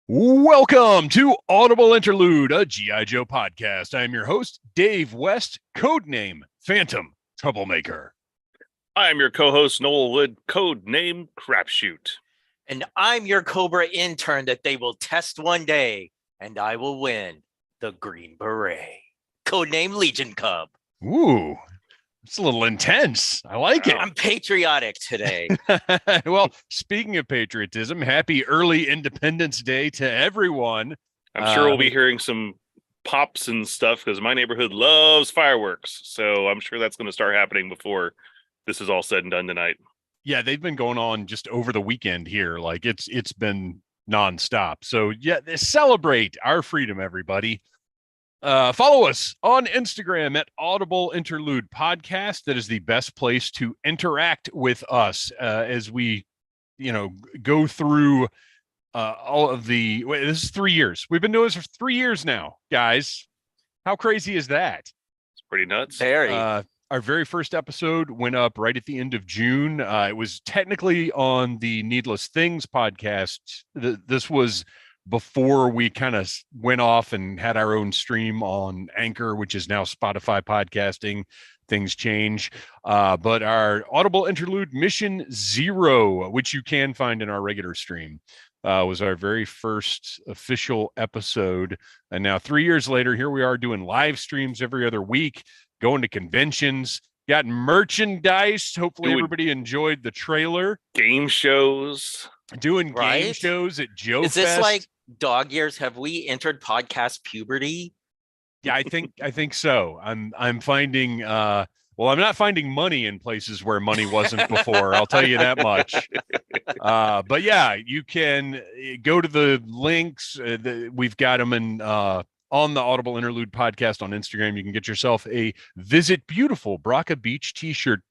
Welcome to Audible Interlude, a G.I. Joe podcast. I am your host, Dave West, codename Phantom Troublemaker. I am your co-host, Noel Wood, codename Crapshoot. And I'm your Cobra intern that they will test one day, and I will win the Green Beret. Codename Legion Cub. Ooh, it's a little intense. I like it. I'm patriotic today. Well, speaking of patriotism, happy early Independence Day to everyone. I'm sure we'll be hearing some pops and stuff because my neighborhood loves fireworks. So I'm sure that's going to start happening before this is all said and done tonight. Yeah, they've been going on just over the weekend here. Like it's been nonstop. So yeah, celebrate our freedom, everybody. Follow us on Instagram at Audible Interlude Podcast. That is the best place to interact with us as we, go through all of the. Wait, this is 3 years. We've been doing this for 3 years now, guys. How crazy is that? It's pretty nuts. Very. Our very first episode went up right at the end of June. It was technically on the Needless Things podcast. This was before we kind of went off and had our own stream on Anchor, which is now Spotify podcasting. Things change. But our Audible Interlude Mission Zero, which you can find in our regular stream, was our very first official episode. And now 3 years later, here we are doing live streams every other week, going to conventions, got merchandise. Hopefully everybody enjoyed the trailer. Game shows. Doing game shows at Joe Is Fest. This like dog years? Have we entered podcast puberty? Yeah, I think so. I'm finding I'm not finding money in places where money wasn't before. I'll tell you that much. But yeah, you can go to the links. We've got them in on the Audible Interlude podcast on Instagram. You can get yourself a Visit Beautiful Braca Beach t-shirt,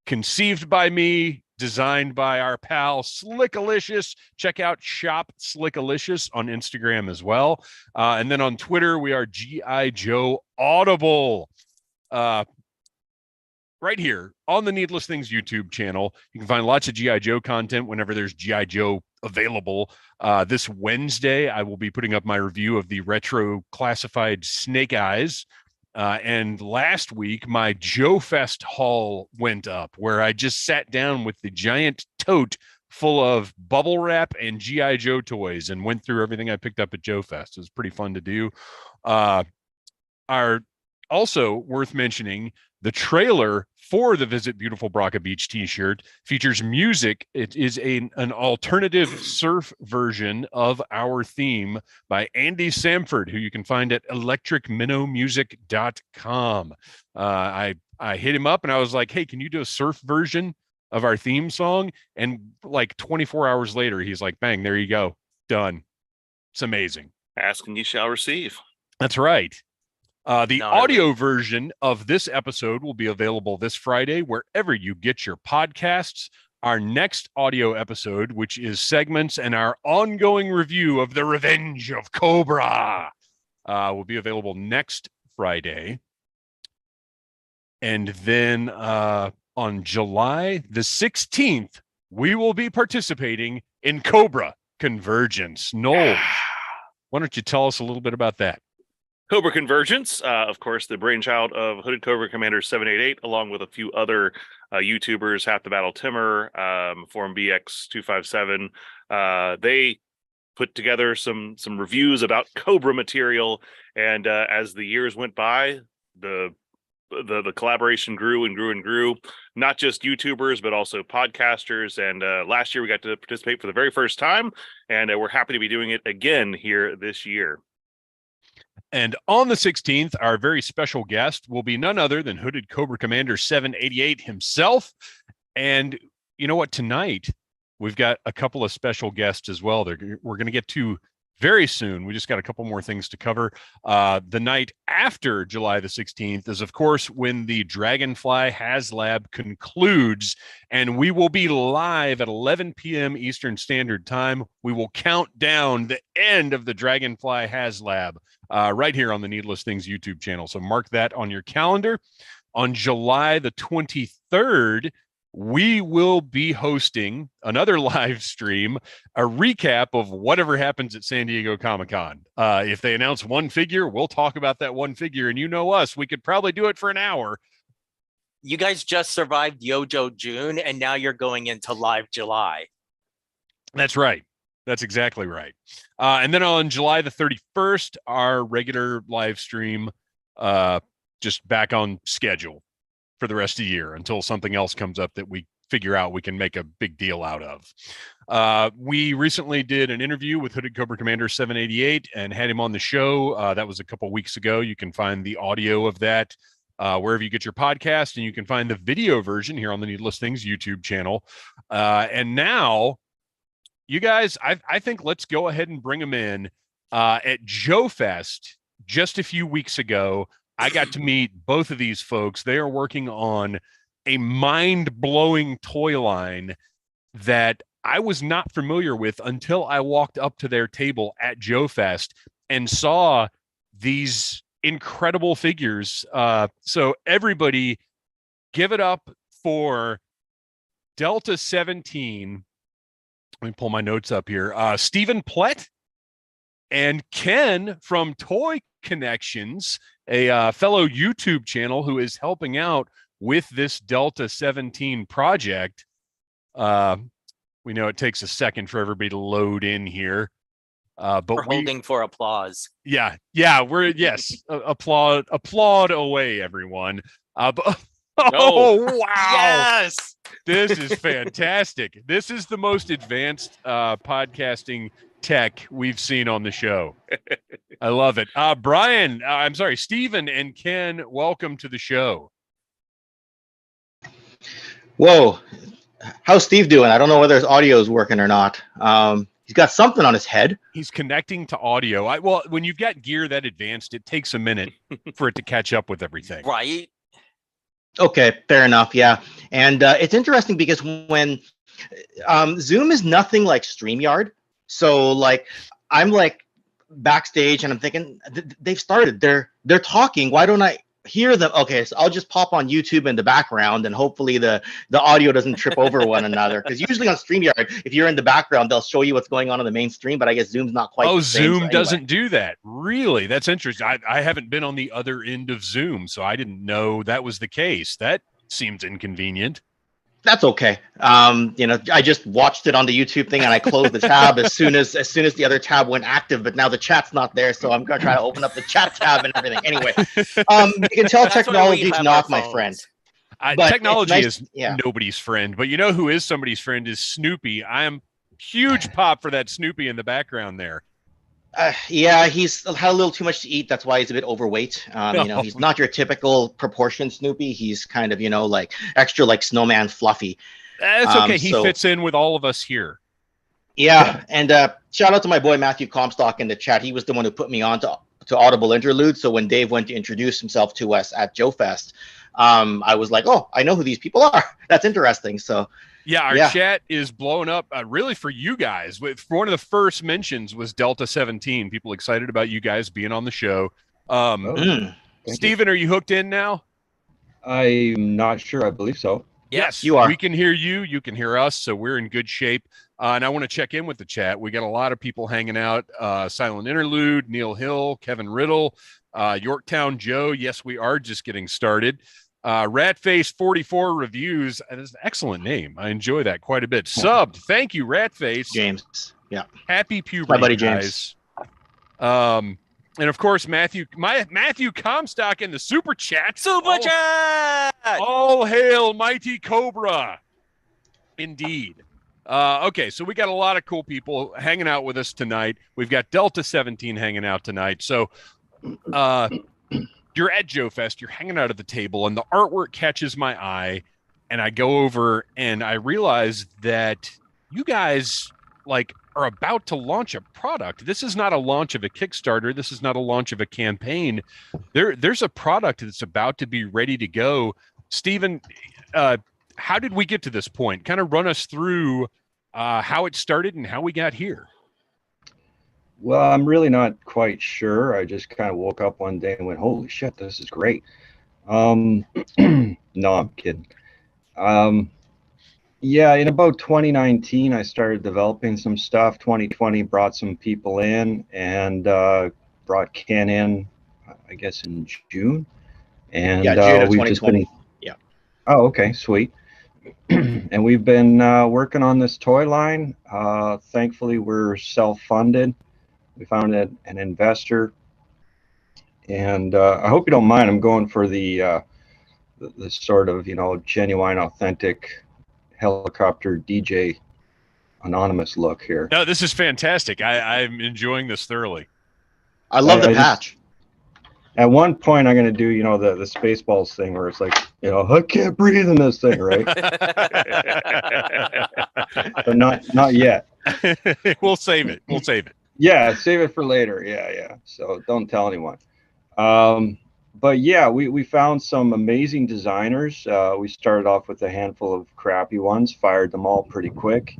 conceived by me, designed by our pal Slickalicious. Check out Shop Slickalicious on Instagram as well. And then on Twitter, we are G.I. Joe Audible. Right here on the Needless Things YouTube channel. You can find lots of G.I. Joe content whenever there's G.I. Joe available. This Wednesday, I will be putting up my review of the retro classified Snake Eyes. And last week, my Joe Fest haul went up, where I just sat down with the giant tote full of bubble wrap and G.I. Joe toys and went through everything I picked up at Joe Fest. It was pretty fun to do. Our also worth mentioning, the trailer for the Visit Beautiful Braca Beach t-shirt features music. It is an alternative surf version of our theme by Andy Samford, who you can find at electricminnowmusic.com. I hit him up and I was like, hey, can you do a surf version of our theme song? And like 24 hours later, he's like, bang, there you go. Done. It's amazing. Ask and you shall receive. That's right. The audio version of this episode will be available this Friday, wherever you get your podcasts. Our next audio episode, which is segments and our ongoing review of The Revenge of Cobra, will be available next Friday. And then on July the 16th, we will be participating in Cobra Convergence. Noel, why don't you tell us a little bit about that? Cobra Convergence, of course, the brainchild of Hooded Cobra Commander 788, along with a few other YouTubers, Half the Battle Timmer, Forum BX 257. They put together some reviews about Cobra material, and as the years went by, the collaboration grew and grew and grew. Not just YouTubers, but also podcasters. And last year we got to participate for the very first time, and we're happy to be doing it again here this year. And on the 16th, our very special guest will be none other than Hooded Cobra Commander 788 himself. And you know what? Tonight, we've got a couple of special guests as well. We're going to get to very soon. We just got a couple more things to cover. The night after July the 16th is, of course, when the Dragonfly HasLab concludes, and we will be live at 11 p.m. Eastern Standard Time. We will count down the end of the Dragonfly HasLab right here on the Needless Things YouTube channel. So mark that on your calendar. On July the 23rd, we will be hosting another live stream, a recap of whatever happens at San Diego Comic-Con. If they announce one figure, we'll talk about that one figure. And you know us, we could probably do it for an hour. You guys just survived Yojo June, and now you're going into live July. That's right. That's exactly right. And then on July the 31st, our regular live stream, just back on schedule for the rest of the year until something else comes up that we figure out we can make a big deal out of. We recently did an interview with Hooded Cobra Commander 788 and had him on the show. That was a couple weeks ago. You can find the audio of that wherever you get your podcast, and you can find the video version here on the Needless Things YouTube channel. And now, you guys, I think let's go ahead and bring them in. At Joe Fest just a few weeks ago, I got to meet both of these folks. They are working on a mind-blowing toy line that I was not familiar with until I walked up to their table at Joe Fest and saw these incredible figures. So everybody give it up for Delta 17. Let me pull my notes up here. Stephen Plett and Ken from Toy Connections, a fellow YouTube channel who is helping out with this Delta 17 project. We know it takes a second for everybody to load in here. But we're holding for applause. Yeah, applaud away, everyone. Oh, wow. Yes. This is fantastic. This is the most advanced podcasting tech we've seen on the show. I love it. Stephen and Ken, welcome to the show. Whoa. How's Steve doing? I don't know whether his audio is working or not. He's got something on his head. He's connecting to audio. Well, when you've got gear that advanced, it takes a minute for it to catch up with everything. Right. Okay, fair enough. Yeah. And it's interesting because when Zoom is nothing like StreamYard. So like I'm like backstage and I'm thinking they've started. They're talking. Why don't I hear them? Okay, so I'll just pop on YouTube in the background and hopefully the audio doesn't trip over one another. Because usually on StreamYard, if you're in the background, they'll show you what's going on the main stream. But I guess Zoom's not quite. Oh, the same, Zoom so anyway. doesn't do that. Really? That's interesting. I haven't been on the other end of Zoom, so I didn't know that was the case. That seems inconvenient. That's okay. I just watched it on the YouTube thing and I closed the tab as soon as the other tab went active, but now the chat's not there. So I'm going to try to open up the chat tab and everything. Anyway, you can tell technology is not my friend. Technology is nobody's friend, but you know who is somebody's friend is Snoopy. I am huge pop for that Snoopy in the background there. He's had a little too much to eat. That's why he's a bit overweight. He's not your typical proportion Snoopy. He's kind of, like extra like snowman fluffy. That's okay. He fits in with all of us here. Yeah. And shout out to my boy, Matthew Comstock in the chat. He was the one who put me on to Audible Interlude. So when Dave went to introduce himself to us at Joe Fest, I was like, oh, I know who these people are. That's interesting. So yeah, our chat is blowing up really for you guys. One of the first mentions was Delta 17. People excited about you guys being on the show. Stephen, are you hooked in now? I'm not sure. I believe so. Yes, you are. We can hear you. You can hear us. So we're in good shape. And I want to check in with the chat. We got a lot of people hanging out. Silent Interlude, Neil Hill, Kevin Riddle, Yorktown Joe. Yes, we are just getting started. Ratface44 Reviews. That's an excellent name. I enjoy that quite a bit. Subbed. Thank you, Ratface. James. Yeah. Happy puberty, my buddy guys. James. And of course, Matthew Comstock in the super chat. Chat. All hail mighty Cobra. Indeed. Okay, so we got a lot of cool people hanging out with us tonight. We've got Delta 17 hanging out tonight. So you're at Joe Fest, you're hanging out at the table, and the artwork catches my eye, and I go over and I realize that you guys are about to launch a product. This is not a launch of a Kickstarter. This is not a launch of a campaign. There's a product that's about to be ready to go. Stephen, how did we get to this point? Kind of run us through how it started and how we got here. Well, I'm really not quite sure. I just kind of woke up one day and went, holy shit, this is great. No, I'm kidding. Yeah, in about 2019, I started developing some stuff. 2020 brought some people in and brought Ken in, I guess, in June. Yeah, And June of we've just been, 2020. Yeah. oh, okay, sweet. And we've been working on this toy line. Thankfully, we're self-funded. We found an investor. And I hope you don't mind. I'm going for the sort of, genuine, authentic helicopter DJ anonymous look here. No, this is fantastic. I'm enjoying this thoroughly. I love the I just, patch. at one point, I'm going to do, the Spaceballs thing where it's like, I can't breathe in this thing, right? But not yet. We'll save it. We'll save it. Yeah, save it for later. Yeah. So don't tell anyone. But yeah, we found some amazing designers. We started off with a handful of crappy ones, fired them all pretty quick,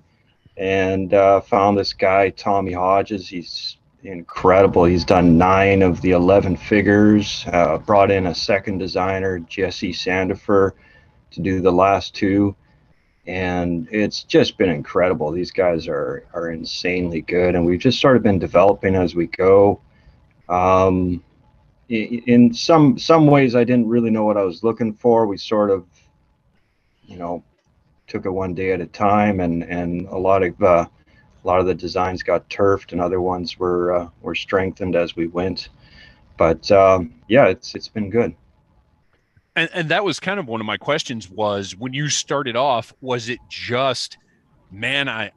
and found this guy, Tommy Hodges. He's incredible. He's done 9 of the 11 figures, brought in a second designer, Jesse Sandifer, to do the last 2. And it's just been incredible. These guys are insanely good, and we've just sort of been developing as we go. In some ways, I didn't really know what I was looking for. We sort of, took it one day at a time, and a lot of the designs got turfed, and other ones were strengthened as we went. But yeah, it's been good. And that was kind of one of my questions was when you started off, was it just, man, I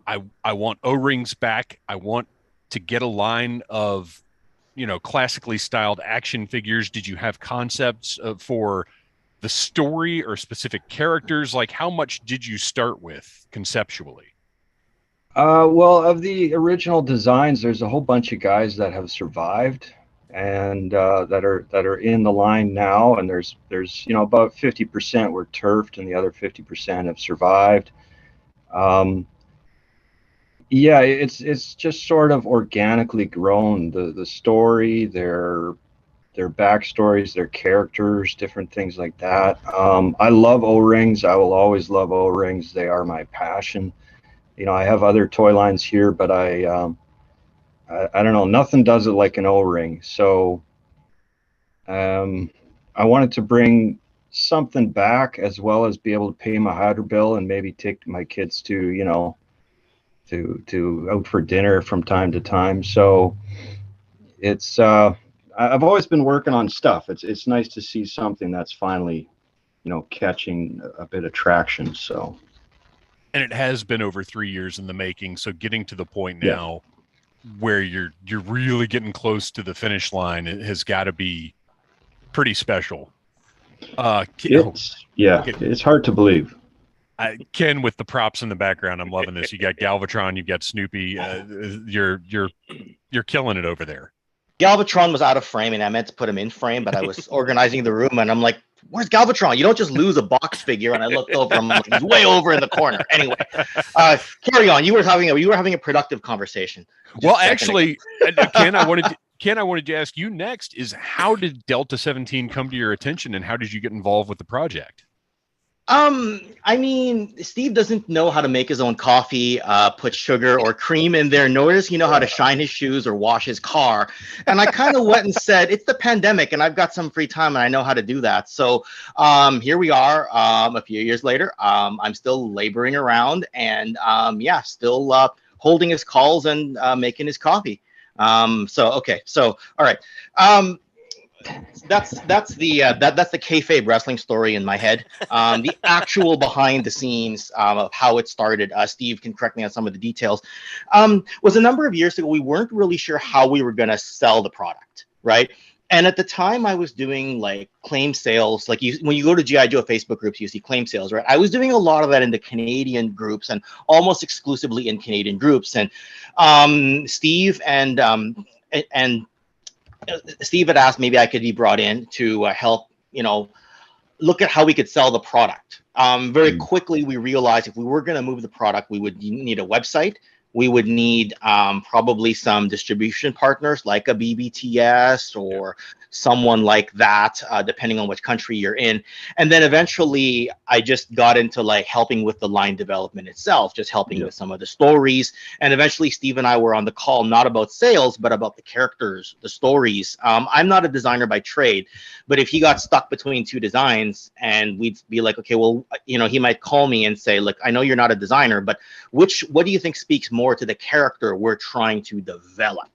want O-rings back. I want to get a line of, classically styled action figures. Did you have concepts for the story or specific characters? Like how much did you start with conceptually? Well, of the original designs, there's a whole bunch of guys that have survived and that are in the line now, and there's about 50% were turfed and the other 50% have survived. Yeah, it's just sort of organically grown, the story, their backstories, their characters, different things like that. I love O-rings. I will always love O-rings. They are my passion. I have other toy lines here, but I don't know. Nothing does it like an O-ring. So I wanted to bring something back, as well as be able to pay my hydro bill and maybe take my kids to, to out for dinner from time to time. So it's I've always been working on stuff. It's nice to see something that's finally, catching a bit of traction. So. And it has been over 3 years in the making. So getting to the point now where you're really getting close to the finish line, it has got to be pretty special. It's hard to believe. Ken, with the props in the background, I'm loving this. You got Galvatron, you've got Snoopy. You're killing it over there. Galvatron was out of frame, and I meant to put him in frame, but I was organizing the room, and I'm like, "Where's Galvatron? You don't just lose a box figure." And I looked over, I'm like, "He's way over in the corner." Anyway, carry on. You were having a productive conversation. Well, actually, Ken, I wanted to ask you next is how did Delta 17 come to your attention, and how did you get involved with the project? I mean, Steve doesn't know how to make his own coffee, put sugar or cream in there, nor does he know how to shine his shoes or wash his car. And I kind of went and said, it's the pandemic and I've got some free time and I know how to do that. So here we are a few years later. I'm still laboring around and still holding his calls and making his coffee. All right. That's the kayfabe wrestling story in my head. The actual behind the scenes of how it started, Steve can correct me on some of the details, was a number of years ago. We weren't really sure how we were going to sell the product, right? And at the time I was doing like claim sales, like when you go to G.I. Joe Facebook groups, you see claim sales, right? I was doing a lot of that in the Canadian groups and almost exclusively in Canadian groups. And Steve Steve had asked maybe I could be brought in to help, look at how we could sell the product. Very quickly, we realized if we were going to move the product, we would need a website. We would need probably some distribution partners like a BBTS or someone like that, depending on which country you're in. And then eventually I just got into like helping with the line development itself, just helping with some of the stories. And eventually Steve and I were on the call, not about sales, but about the characters, the stories. I'm not a designer by trade, but if he got stuck between two designs and we'd be like, okay, well, you know, he might call me and say, look, I know you're not a designer, but what do you think speaks more to the character we're trying to develop?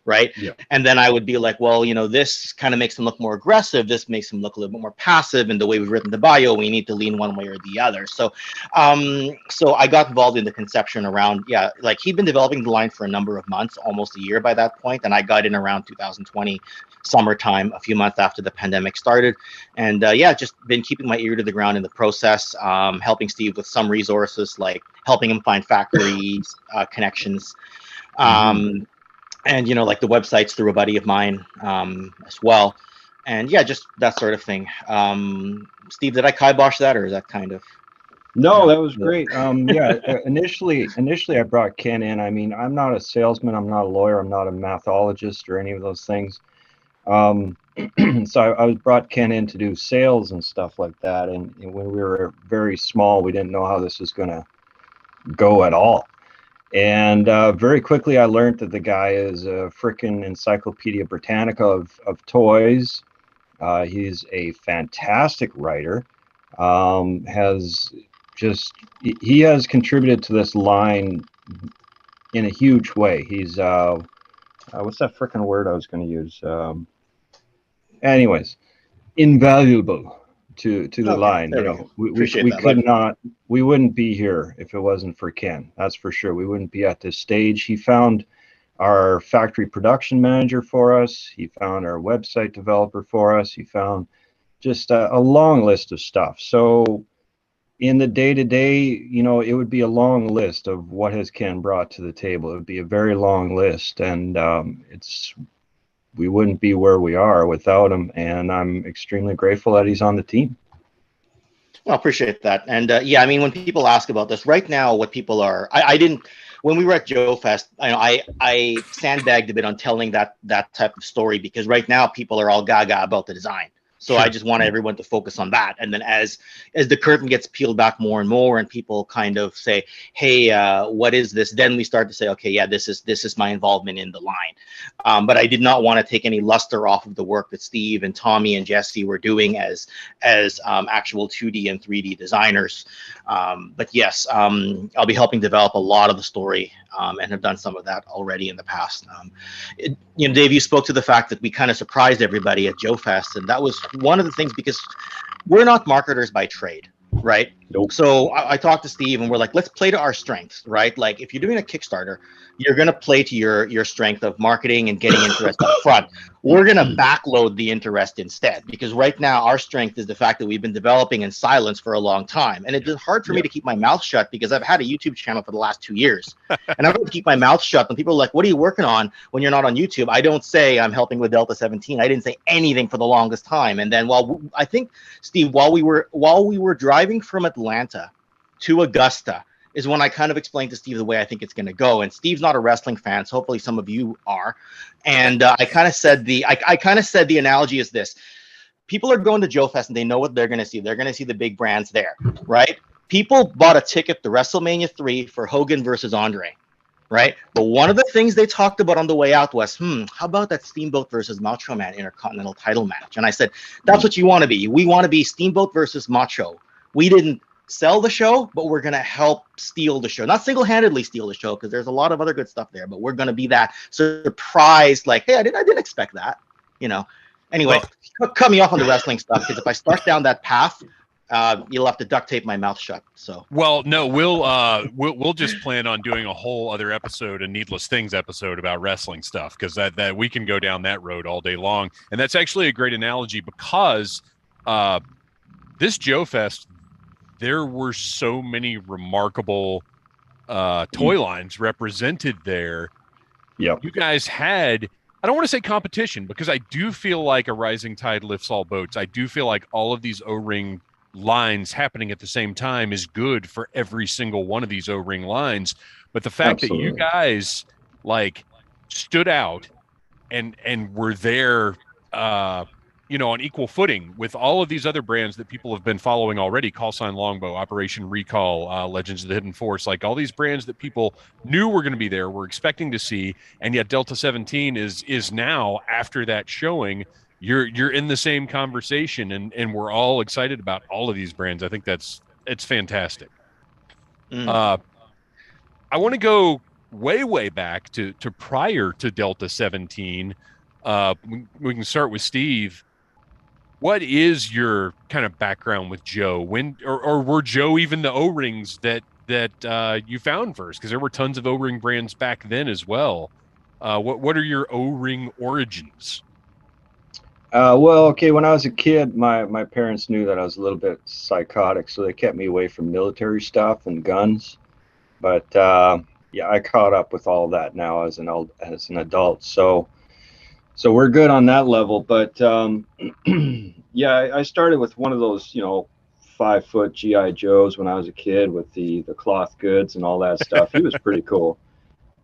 Right. Yeah. And then I would be like, well, you know, this kind of makes him look more aggressive. This makes him look a little bit more passive. And the way we've written the bio, we need to lean one way or the other. So, so I got involved in the conception around, like he'd been developing the line for a number of months, almost a year by that point. And I got in around 2020 summertime, a few months after the pandemic started. And just been keeping my ear to the ground in the process, helping Steve with some resources, like helping him find factories, connections. And, you know, like the websites through a buddy of mine as well. And just that sort of thing. Steve, did I kibosh that, or is that kind of? No, that was great. Initially I brought Ken in. I mean, I'm not a salesman. I'm not a lawyer. I'm not a mathologist or any of those things. So I was brought Ken in to do sales and stuff like that. And when we were very small, we didn't know how this was going to go at all. And very quickly, I learned that the guy is a frickin' Encyclopedia Britannica of toys. He's a fantastic writer. He has contributed to this line in a huge way. He's what's that frickin' word I was going to use? Anyways, invaluable to the line. You know, we wouldn't be here if it wasn't for Ken. That's for sure. We wouldn't be at this stage. He found our factory production manager for us. He found our website developer for us. He found just a long list of stuff. So in the day-to-day, you know, it would be a long list of what has Ken brought to the table. It would be a very long list, and we wouldn't be where we are without him, and I'm extremely grateful that he's on the team. I appreciate that. And I mean, when people ask about this right now, what people are, I didn't, when we were at Joe Fest, I sandbagged a bit on telling that type of story, because right now people are all gaga about the design. So I just want everyone to focus on that. And then as the curtain gets peeled back more and more, and people kind of say, hey, what is this? Then we start to say, okay, yeah, this is my involvement in the line. But I did not want to take any luster off of the work that Steve and Tommy and Jesse were doing as actual 2D and 3D designers. But yes, I'll be helping develop a lot of the story, and have done some of that already in the past. You know, Dave, you spoke to the fact that we kind of surprised everybody at Joe Fest, and that was one of the things, because we're not marketers by trade, right? Nope. So I talked to Steve, and we're like, let's play to our strengths, right? Like if you're doing a Kickstarter, you're going to play to your strength of marketing and getting interest up front. We're going to backload the interest instead, because right now our strength is the fact that we've been developing in silence for a long time. And it's hard for me to keep my mouth shut, because I've had a YouTube channel for the last 2 years. And I have to keep my mouth shut when people are like, what are you working on when you're not on YouTube? I don't say I'm helping with Delta 17. I didn't say anything for the longest time. And then I think, Steve, while we were driving from Atlanta to Augusta, is when I kind of explained to Steve the way I think it's going to go. And Steve's not a wrestling fan, so hopefully some of you are. And I kind of said the analogy is this: people are going to Joe Fest and they know what they're going to see. They're going to see the big brands there, right? People bought a ticket to WrestleMania 3 for Hogan versus Andre, right? But one of the things they talked about on the way out was, how about that Steamboat versus Macho Man Intercontinental title match? And I said, that's what you want to be. We want to be Steamboat versus Macho. We didn't sell the show, but we're going to help steal the show. Not single-handedly steal the show, because there's a lot of other good stuff there, but we're going to be that surprised, like, hey, I didn't expect that, you know. Anyway, cut me off on the wrestling stuff, because if I start down that path, you'll have to duct tape my mouth shut. So, well, no, we'll just plan on doing a whole other episode, a Needless Things episode about wrestling stuff, because that we can go down that road all day long. And that's actually a great analogy, because this Joe Fest, there were so many remarkable toy lines represented there. Yeah, you guys had, I don't want to say competition, because I do feel like a rising tide lifts all boats. I do feel like all of these O-ring lines happening at the same time is good for every single one of these O-ring lines. But the fact that you guys like stood out and were there on equal footing with all of these other brands that people have been following already. Call Sign Longbow, Operation Recall, Legends of the Hidden Force, like all these brands that people knew were going to be there, were expecting to see, and yet Delta 17 is now, after that showing, you're in the same conversation, and we're all excited about all of these brands. I think it's fantastic. I want to go way back to prior to Delta 17. We can start with Steve. What is your kind of background with Joe? When or were Joe even the O-rings that you found first? Because there were tons of O-ring brands back then as well. What are your O-ring origins? Well, okay, when I was a kid, my parents knew that I was a little bit psychotic, so they kept me away from military stuff and guns. But yeah, I caught up with all that now as an adult. So we're good on that level. But yeah, I started with one of those, 5-foot GI Joes when I was a kid with the cloth goods and all that stuff. He was pretty cool.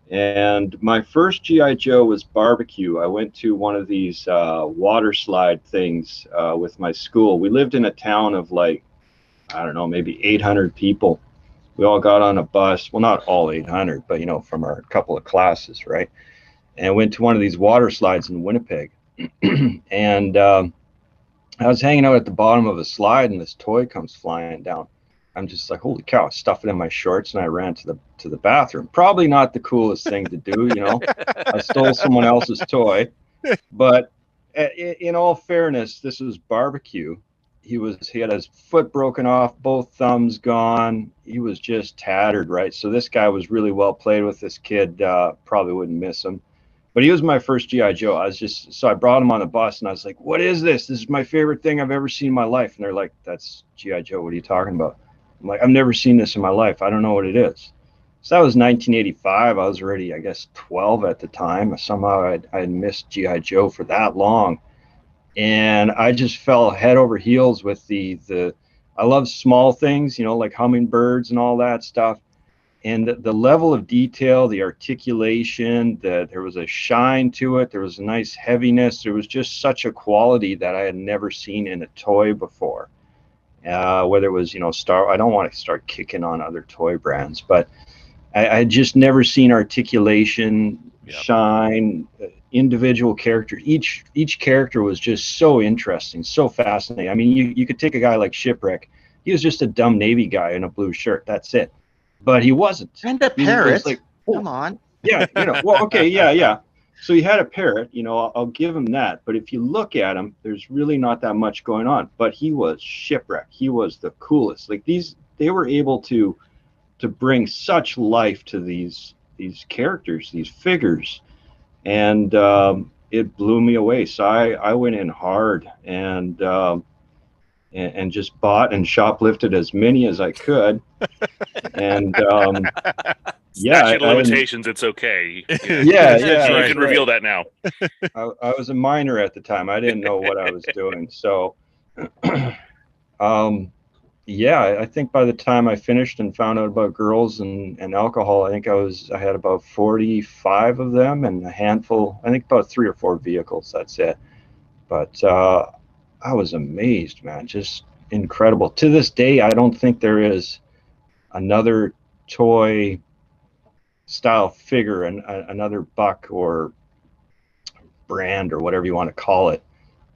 And my first GI Joe was barbecue. I went to one of these water slide things with my school. We lived in a town of like, I don't know, maybe 800 people. We all got on a bus. Well, not all 800, but from our couple of classes, right? And went to one of these water slides in Winnipeg. And I was hanging out at the bottom of a slide, and this toy comes flying down. I'm just like, holy cow! I stuffed it in my shorts, and I ran to the bathroom. Probably not the coolest thing to do, I stole someone else's toy. But in all fairness, this was barbecue. He had his foot broken off, both thumbs gone. He was just tattered, right? So this guy was really well played with. This kid probably wouldn't miss him. But he was my first GI Joe. So I brought him on the bus, and I was like, "What is this? This is my favorite thing I've ever seen in my life." And they're like, "That's GI Joe. What are you talking about?" I'm like, "I've never seen this in my life. I don't know what it is." So that was 1985. I was already, I guess, 12 at the time. Somehow I had missed GI Joe for that long, and I just fell head over heels with the. I love small things, like hummingbirds and all that stuff. And the level of detail, the articulation, there was a shine to it. There was a nice heaviness. There was just such a quality that I had never seen in a toy before. Whether it was, I don't want to start kicking on other toy brands, but I had just never seen articulation, shine, individual characters. Each character was just so interesting, so fascinating. I mean, you could take a guy like Shipwreck. He was just a dumb Navy guy in a blue shirt. That's it. But he wasn't. And a parrot. Like, come on. Yeah, well, okay, yeah. So he had a parrot, I'll give him that. But if you look at him, there's really not that much going on. But he was Shipwreck. He was the coolest. Like they were able to bring such life to these characters, these figures, and it blew me away. So I went in hard and just bought and shoplifted as many as I could. And statute of limitations, it's okay. Yeah, you can reveal that now. I was a minor at the time. I didn't know what I was doing. So I think by the time I finished and found out about girls and alcohol, I think I had about 45 of them and a handful, I think about 3 or 4 vehicles. That's it. But I was amazed, man. Just incredible. To this day, I don't think there is another toy style figure and another buck or brand or whatever you want to call it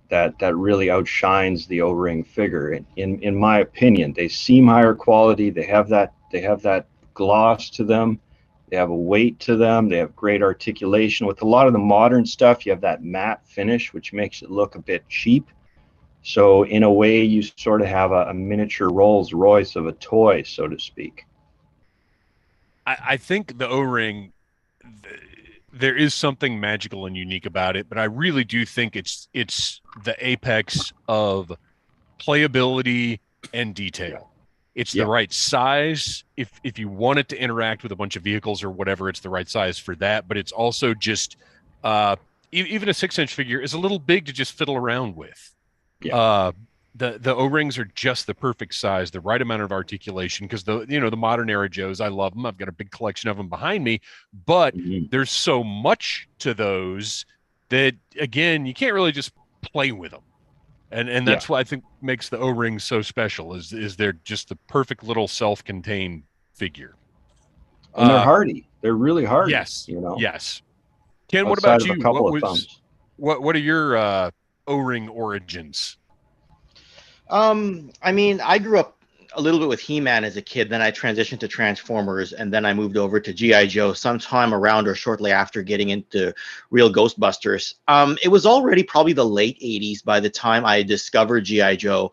that really outshines the O-ring figure. In my opinion, they seem higher quality. They have that gloss to them. They have a weight to them. They have great articulation. With a lot of the modern stuff, you have that matte finish, which makes it look a bit cheap. So in a way, you sort of have a miniature Rolls Royce of a toy, so to speak. I think the O-ring, there is something magical and unique about it, but I really do think it's the apex of playability and detail. It's the right size. If you want it to interact with a bunch of vehicles or whatever, it's the right size for that. But it's also just even a 6-inch figure is a little big to just fiddle around with. The O-rings are just the perfect size, the right amount of articulation, because the modern era Joes, I love them. I've got a big collection of them behind me, but there's so much to those that, again, you can't really just play with them. And that's what I think makes the O-rings so special is they're just the perfect little self-contained figure. And they're hardy. They're really hardy. Yes. You know. Yes. Ken, what Outside about of you? a couple of thumbs. What are your O-ring origins? I mean, I grew up a little bit with He-Man as a kid. Then I transitioned to Transformers, and then I moved over to G.I. Joe sometime around or shortly after getting into real Ghostbusters. It was already probably the late 80s by the time I discovered G.I. Joe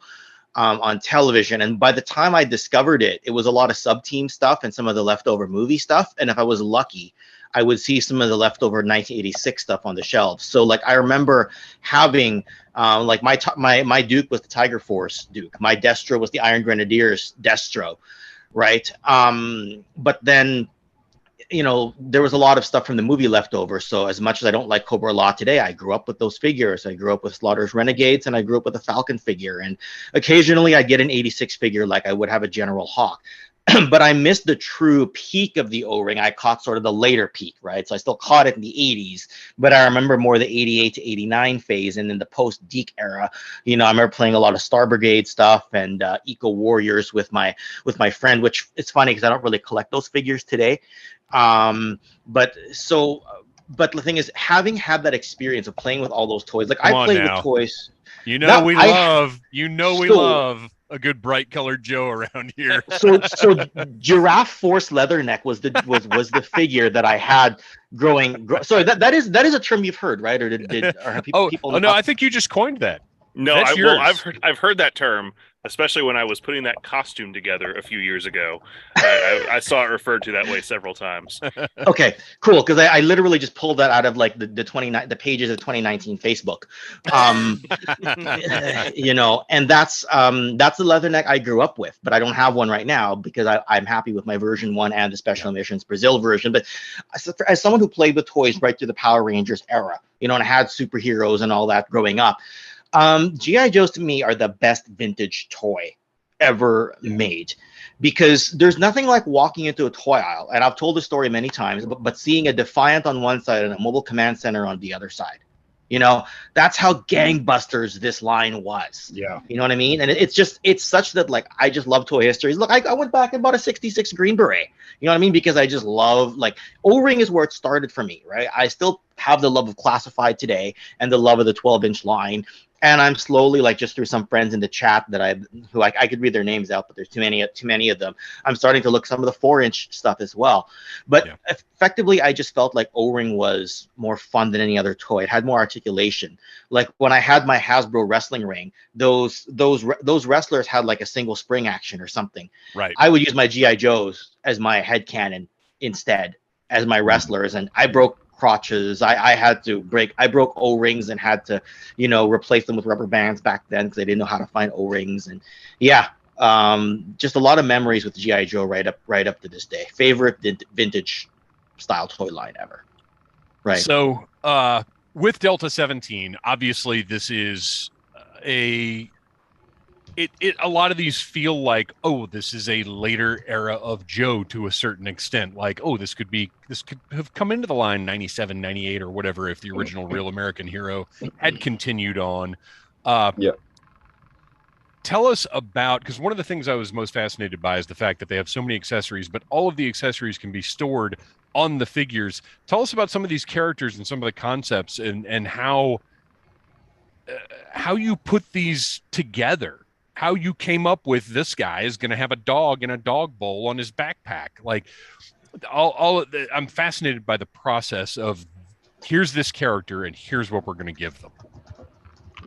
on television. And by the time I discovered it, it was a lot of sub-team stuff and some of the leftover movie stuff. And if I was lucky, I would see some of the leftover 1986 stuff on the shelves. So like I remember having like my Duke was the Tiger Force Duke. My Destro was the Iron Grenadiers Destro, right? But then, you know, there was a lot of stuff from the movie left over. So as much as I don't like Cobra Law today, I grew up with those figures. I grew up with Slaughter's Renegades, and I grew up with a Falcon figure. And occasionally I'd get an 86 figure like I would have a General Hawk. But I missed the true peak of the O-ring. I caught sort of the later peak, right? So I still caught it in the 80s, but I remember more the 88 to 89 phase. And in the post-Deke era, you know, I remember playing a lot of Star Brigade stuff and Eco Warriors with my friend, which it's funny because I don't really collect those figures today. But the thing is, having had that experience of playing with all those toys, like I played with toys. You know, we love a good bright colored Joe around here. So Giraffe Force Leatherneck was the figure that I had growing. Sorry, that is a term you've heard, right? Or have people? No, I think you just coined that. No, I've heard that term, especially when I was putting that costume together a few years ago. I saw it referred to that way several times. Okay, cool. Because I literally just pulled that out of like the pages of 2019 Facebook. You know, and that's the Leatherneck I grew up with, but I don't have one right now because I'm happy with my version 1 and the Special Editions Brazil version. But as someone who played with toys right through the Power Rangers era, you know, and I had superheroes and all that growing up. G.I. Joes to me are the best vintage toy ever made, because there's nothing like walking into a toy aisle, and I've told the story many times, but seeing a Defiant on one side and a Mobile Command Center on the other side. You know, that's how gangbusters this line was. Yeah. You know what I mean? And it's such that, like, I just love toy histories. Look, I went back and bought a 66 Green Beret. You know what I mean? Because I just love, like, O-ring is where it started for me, right? I still have the love of Classified today and the love of the 12-inch line. And I'm slowly, like, just through some friends in the chat that I could read their names out, but there's too many of them. I'm starting to look some of the 4-inch stuff as well. But effectively, I just felt like O-ring was more fun than any other toy. It had more articulation. Like when I had my Hasbro wrestling ring, those wrestlers had like a single spring action or something. Right. I would use my G.I. Joes as my head cannon instead as my wrestlers, and I broke crotches. I broke O-rings and had to, you know, replace them with rubber bands back then because I didn't know how to find O-rings. And just a lot of memories with G.I. Joe right up to this day. Favorite vintage style toy line ever. Right. So with Delta 17, obviously this is a lot of these feel like, oh, this is a later era of Joe to a certain extent. Like, oh, this could have come into the line 97, 98 or whatever if the original Real American Hero had continued on. Tell us about, because one of the things I was most fascinated by is the fact that they have so many accessories, but all of the accessories can be stored on the figures. Tell us about some of these characters and some of the concepts and how you put these together. How you came up with this guy is going to have a dog and a dog bowl on his backpack. Like I'm fascinated by the process of here's this character and here's what we're going to give them.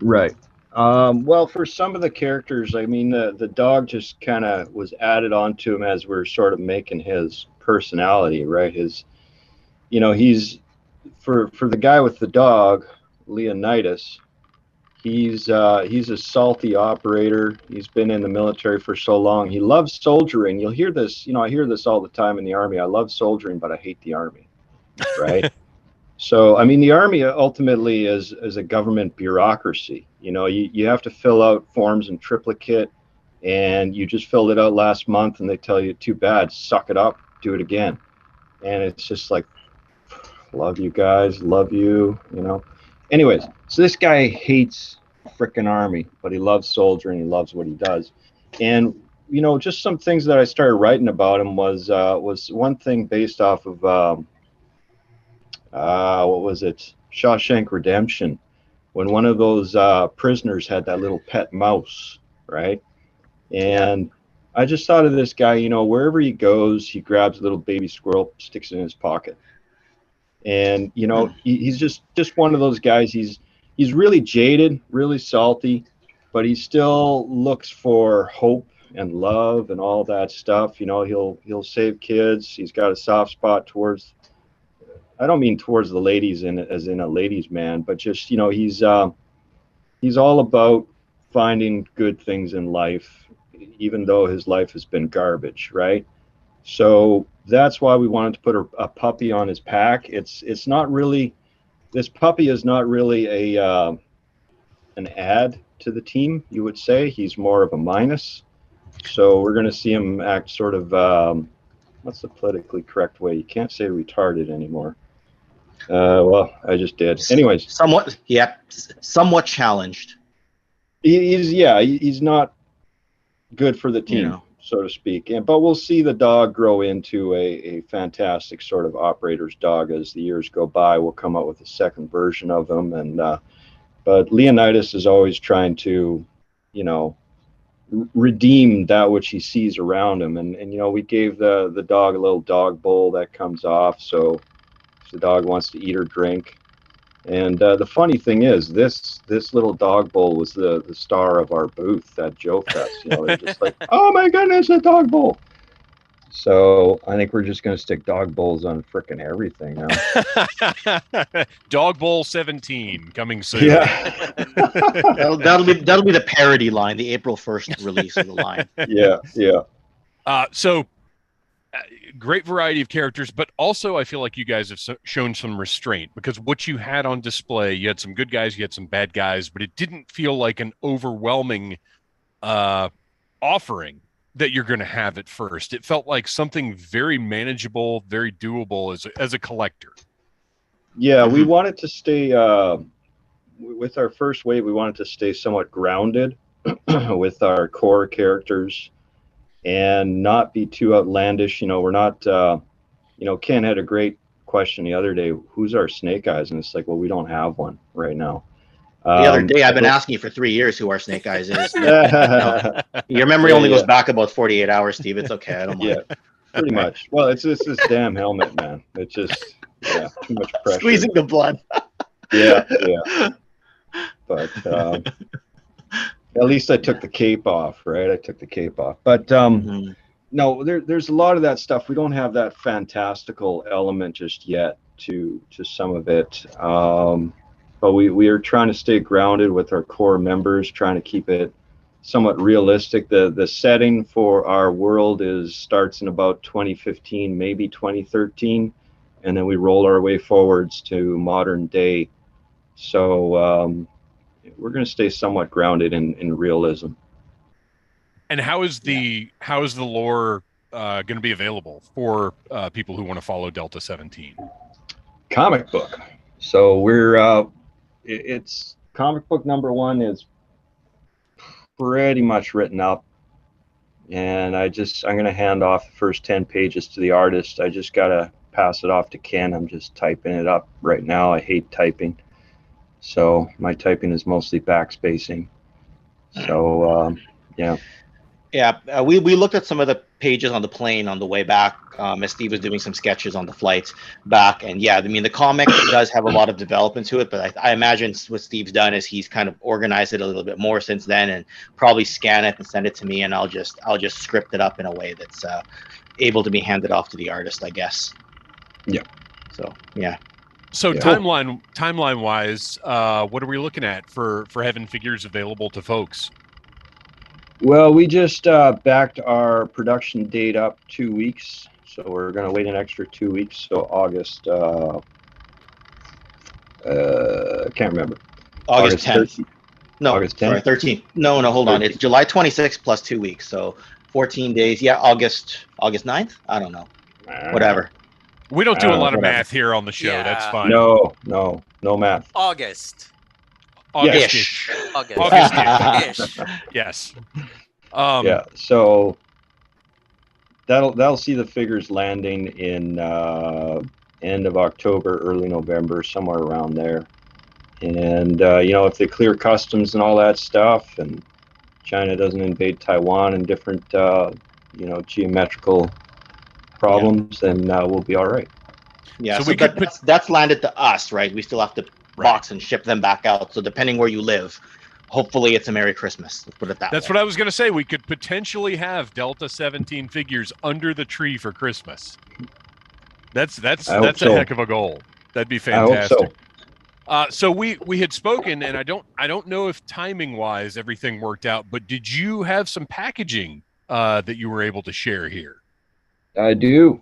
Right. Well, for some of the characters, I mean, the dog just kind of was added onto him as we're sort of making his personality, right? His, you know, he's for the guy with the dog, Leonidas. He's a salty operator. He's been in the military for so long. He loves soldiering. You'll hear this, you know, I hear this all the time in the Army. I love soldiering, but I hate the Army, right? So, I mean, the Army ultimately is a government bureaucracy. You know, you have to fill out forms in triplicate, and you just filled it out last month, and they tell you, too bad, suck it up, do it again. And it's just like, love you guys, love you, you know. Anyways, so this guy hates frickin' army, but he loves soldiering. He loves what he does. And you know, just some things that I started writing about him was one thing based off of what was it, Shawshank Redemption, when one of those prisoners had that little pet mouse, right? And I just thought of this guy, you know, wherever he goes, he grabs a little baby squirrel, sticks it in his pocket. And you know, he's just one of those guys. He's really jaded, really salty, but he still looks for hope and love and all that stuff. You know, he'll save kids. He's got a soft spot towards, I don't mean towards the ladies as in a ladies man, but just, you know, he's all about finding good things in life, even though his life has been garbage, right? So that's why we wanted to put a puppy on his pack. It's not really, this puppy is not really a an add to the team, you would say. He's more of a minus. So we're going to see him act sort of, what's the politically correct way? You can't say retarded anymore. Well, I just did. Anyways. Somewhat, yeah, somewhat challenged. He's not good for the team, you know, so to speak. But we'll see the dog grow into a fantastic sort of operator's dog as the years go by. We'll come out with a second version of him. And but Leonidas is always trying to, you know, redeem that which he sees around him. And you know, we gave the dog a little dog bowl that comes off, so if the dog wants to eat or drink. And the funny thing is, this little dog bowl was the star of our booth at Joe Fest. You know, they're just like, oh my goodness, a dog bowl. So I think we're just going to stick dog bowls on frickin' everything now. Dog Bowl 17 coming soon. Yeah. that'll be the parody line, the April 1st release of the line. Yeah. So great variety of characters, but also I feel like you guys have shown some restraint, because what you had on display, you had some good guys, you had some bad guys, but it didn't feel like an overwhelming offering that you're going to have at first. It felt like something very manageable, very doable as a collector. Yeah, we wanted to stay with our first wave. We wanted to stay somewhat grounded with our core characters and not be too outlandish. You know, we're not. You know, Ken had a great question the other day. Who's our Snake Eyes? And it's like, well, we don't have one right now. The other day, I've been asking you for 3 years who our Snake Eyes is. No, your memory only goes back about 48 hours, Steve. It's okay. I don't mind. Yeah, pretty much. Well, it's just this damn helmet, man. It's just, too much pressure. Squeezing the blood. Yeah. But at least I took the cape off, right? I took the cape off. But no, there's a lot of that stuff. We don't have that fantastical element just yet to some of it. But we are trying to stay grounded with our core members, trying to keep it somewhat realistic. The setting for our world starts in about 2015, maybe 2013, and then we roll our way forwards to modern day. So we're going to stay somewhat grounded in realism. And how is the lore going to be available for people who want to follow Delta 17? Comic book. So we're it's comic book number 1 is pretty much written up, and I'm going to hand off the first 10 pages to the artist. I just got to pass it off to Ken. I'm just typing it up right now. I hate typing, so my typing is mostly backspacing. So we looked at some of the pages on the plane on the way back, as Steve was doing some sketches on the flights back. And I mean, the comic does have a lot of development to it, but I imagine what Steve's done is he's kind of organized it a little bit more since then, and probably scan it and send it to me, and I'll just script it up in a way that's able to be handed off to the artist, I guess. Yeah. So yeah. So timeline wise, what are we looking at for having figures available to folks? Well, we just backed our production date up 2 weeks, so we're going to wait an extra 2 weeks. So August, can't remember. August 10th. 13th. No, August 10th? Sorry, 13th. No, hold 13th. on. It's July 26th plus 2 weeks, so 14 days. Yeah, August 9th? I don't know. Whatever. We don't do a lot of math here on the show. Yeah. That's fine. No. No math. August. August-ish. August. August-ish. Ish. Yes. Yeah. So that'll see the figures landing in end of October, early November, somewhere around there. And you know, if they clear customs and all that stuff, and China doesn't invade Taiwan and different you know, geometrical problems, then we'll be all right. Yeah, So so, we could that's landed to us, right? We still have to box and ship them back out. So depending where you live, hopefully it's a Merry Christmas. Let's put it that That's way. what I was going to say. We could potentially have Delta 17 figures under the tree for Christmas. That's a heck of a goal. That'd be fantastic. I hope so. So we had spoken, and I don't know if timing wise everything worked out, but did you have some packaging that you were able to share here? I do.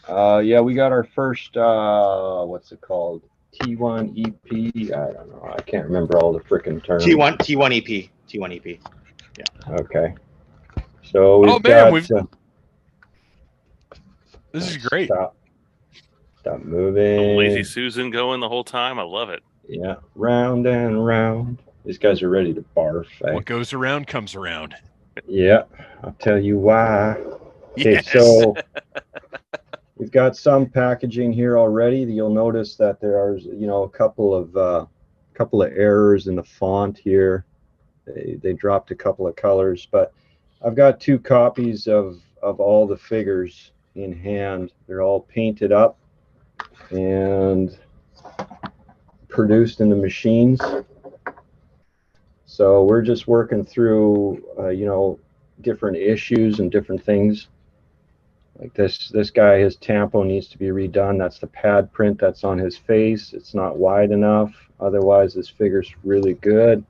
Yeah, we got our first what's it called? T1 EP. I don't know. I can't remember all the frickin' terms. T1 EP. T1 EP. Yeah. Okay. So we've this is great. Stop moving. Lazy Susan going the whole time. I love it. Yeah, round and round. These guys are ready to barf. What goes around comes around. Yeah, I'll tell you why. Okay, Yes. so we've got some packaging here already. You'll notice that there are, you know, a couple of errors in the font here. They dropped a couple of colors, but I've got 2 copies of all the figures in hand. They're all painted up and produced in the machines. So we're just working through, you know, different issues and different things. Like this guy, his tampo needs to be redone. That's the pad print that's on his face. It's not wide enough. Otherwise, this figure's really good.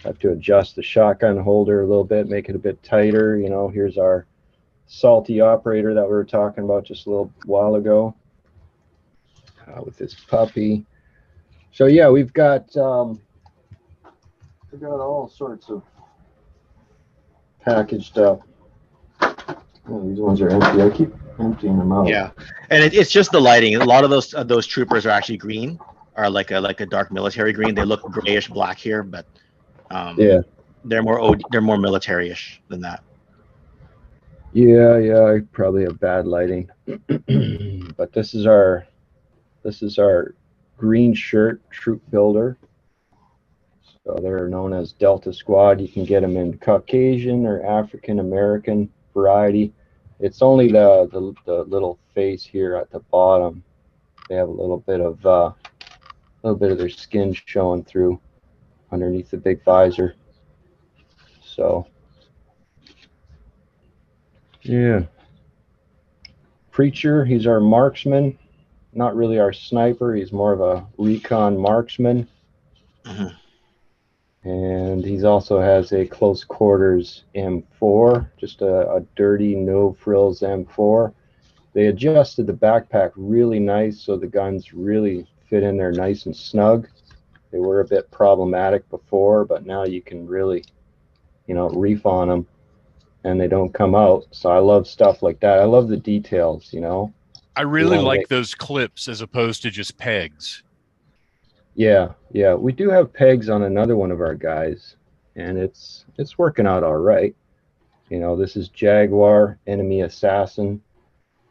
Have to adjust the shotgun holder a little bit, make it a bit tighter. You know, here's our salty operator that we were talking about just a little while ago with this puppy. So yeah, we've got all sorts of packaged up. Oh, these ones are empty. I keep emptying them out. Yeah, and it's just the lighting. A lot of those troopers are actually green, are like a dark military green. They look grayish black here, but yeah, they're more military-ish than that. Yeah, I probably have bad lighting. But this is our green shirt troop builder. So they're known as Delta Squad. You can get them in Caucasian or African American variety. It's only the little face here at the bottom. They have a little bit of their skin showing through underneath the big visor. So yeah, Preacher, he's our marksman, not really our sniper. He's more of a recon marksman. And he's also has a close quarters M4, just a dirty no frills M4. They adjusted the backpack really nice so the guns really fit in there nice and snug. They were a bit problematic before, but now you can really, you know, reef on them and they don't come out. So I love stuff like that. I love the details, you know. I really like those clips as opposed to just pegs. Yeah, we do have pegs on another one of our guys, and it's working out all right. You know, this is Jaguar Enemy Assassin,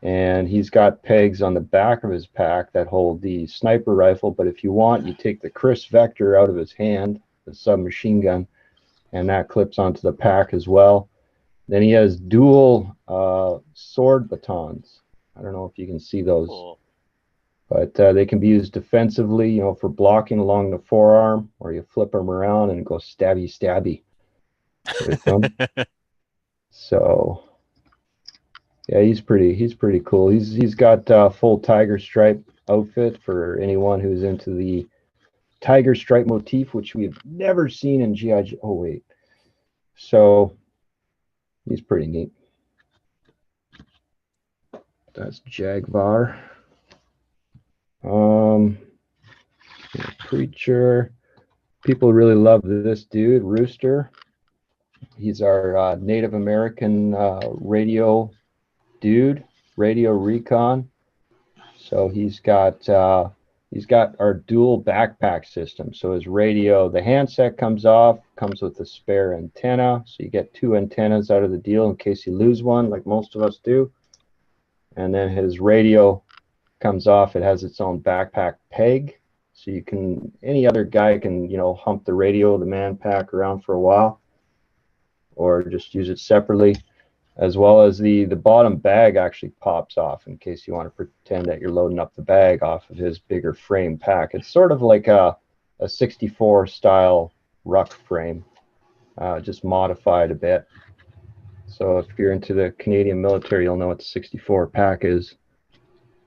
and he's got pegs on the back of his pack that hold the sniper rifle, but if you want, you take the Chris Vector out of his hand, the submachine gun, and that clips onto the pack as well. Then he has dual sword batons. I don't know if you can see those. Cool. But they can be used defensively, you know, for blocking along the forearm, or you flip them around and go stabby with them. So, yeah, he's pretty cool. He's got full tiger stripe outfit for anyone who's into the tiger stripe motif, which we've never seen in GI Joe. Oh wait, so he's pretty neat. That's Jaguar. Preacher. People really love this dude, Rooster. He's our Native American radio dude, radio recon. So he's got he's got our dual backpack system. So his radio, the handset comes off, comes with a spare antenna. So you get 2 antennas out of the deal in case you lose one, like most of us do. And then his radio comes off. It has its own backpack peg. So you can, any other guy can, you know, hump the radio, the man pack around for a while, or just use it separately. As well as the bottom bag actually pops off in case you want to pretend that you're loading up the bag off of his bigger frame pack. It's sort of like a 64 style ruck frame, just modified a bit. So if you're into the Canadian military, you'll know what the 64 pack is.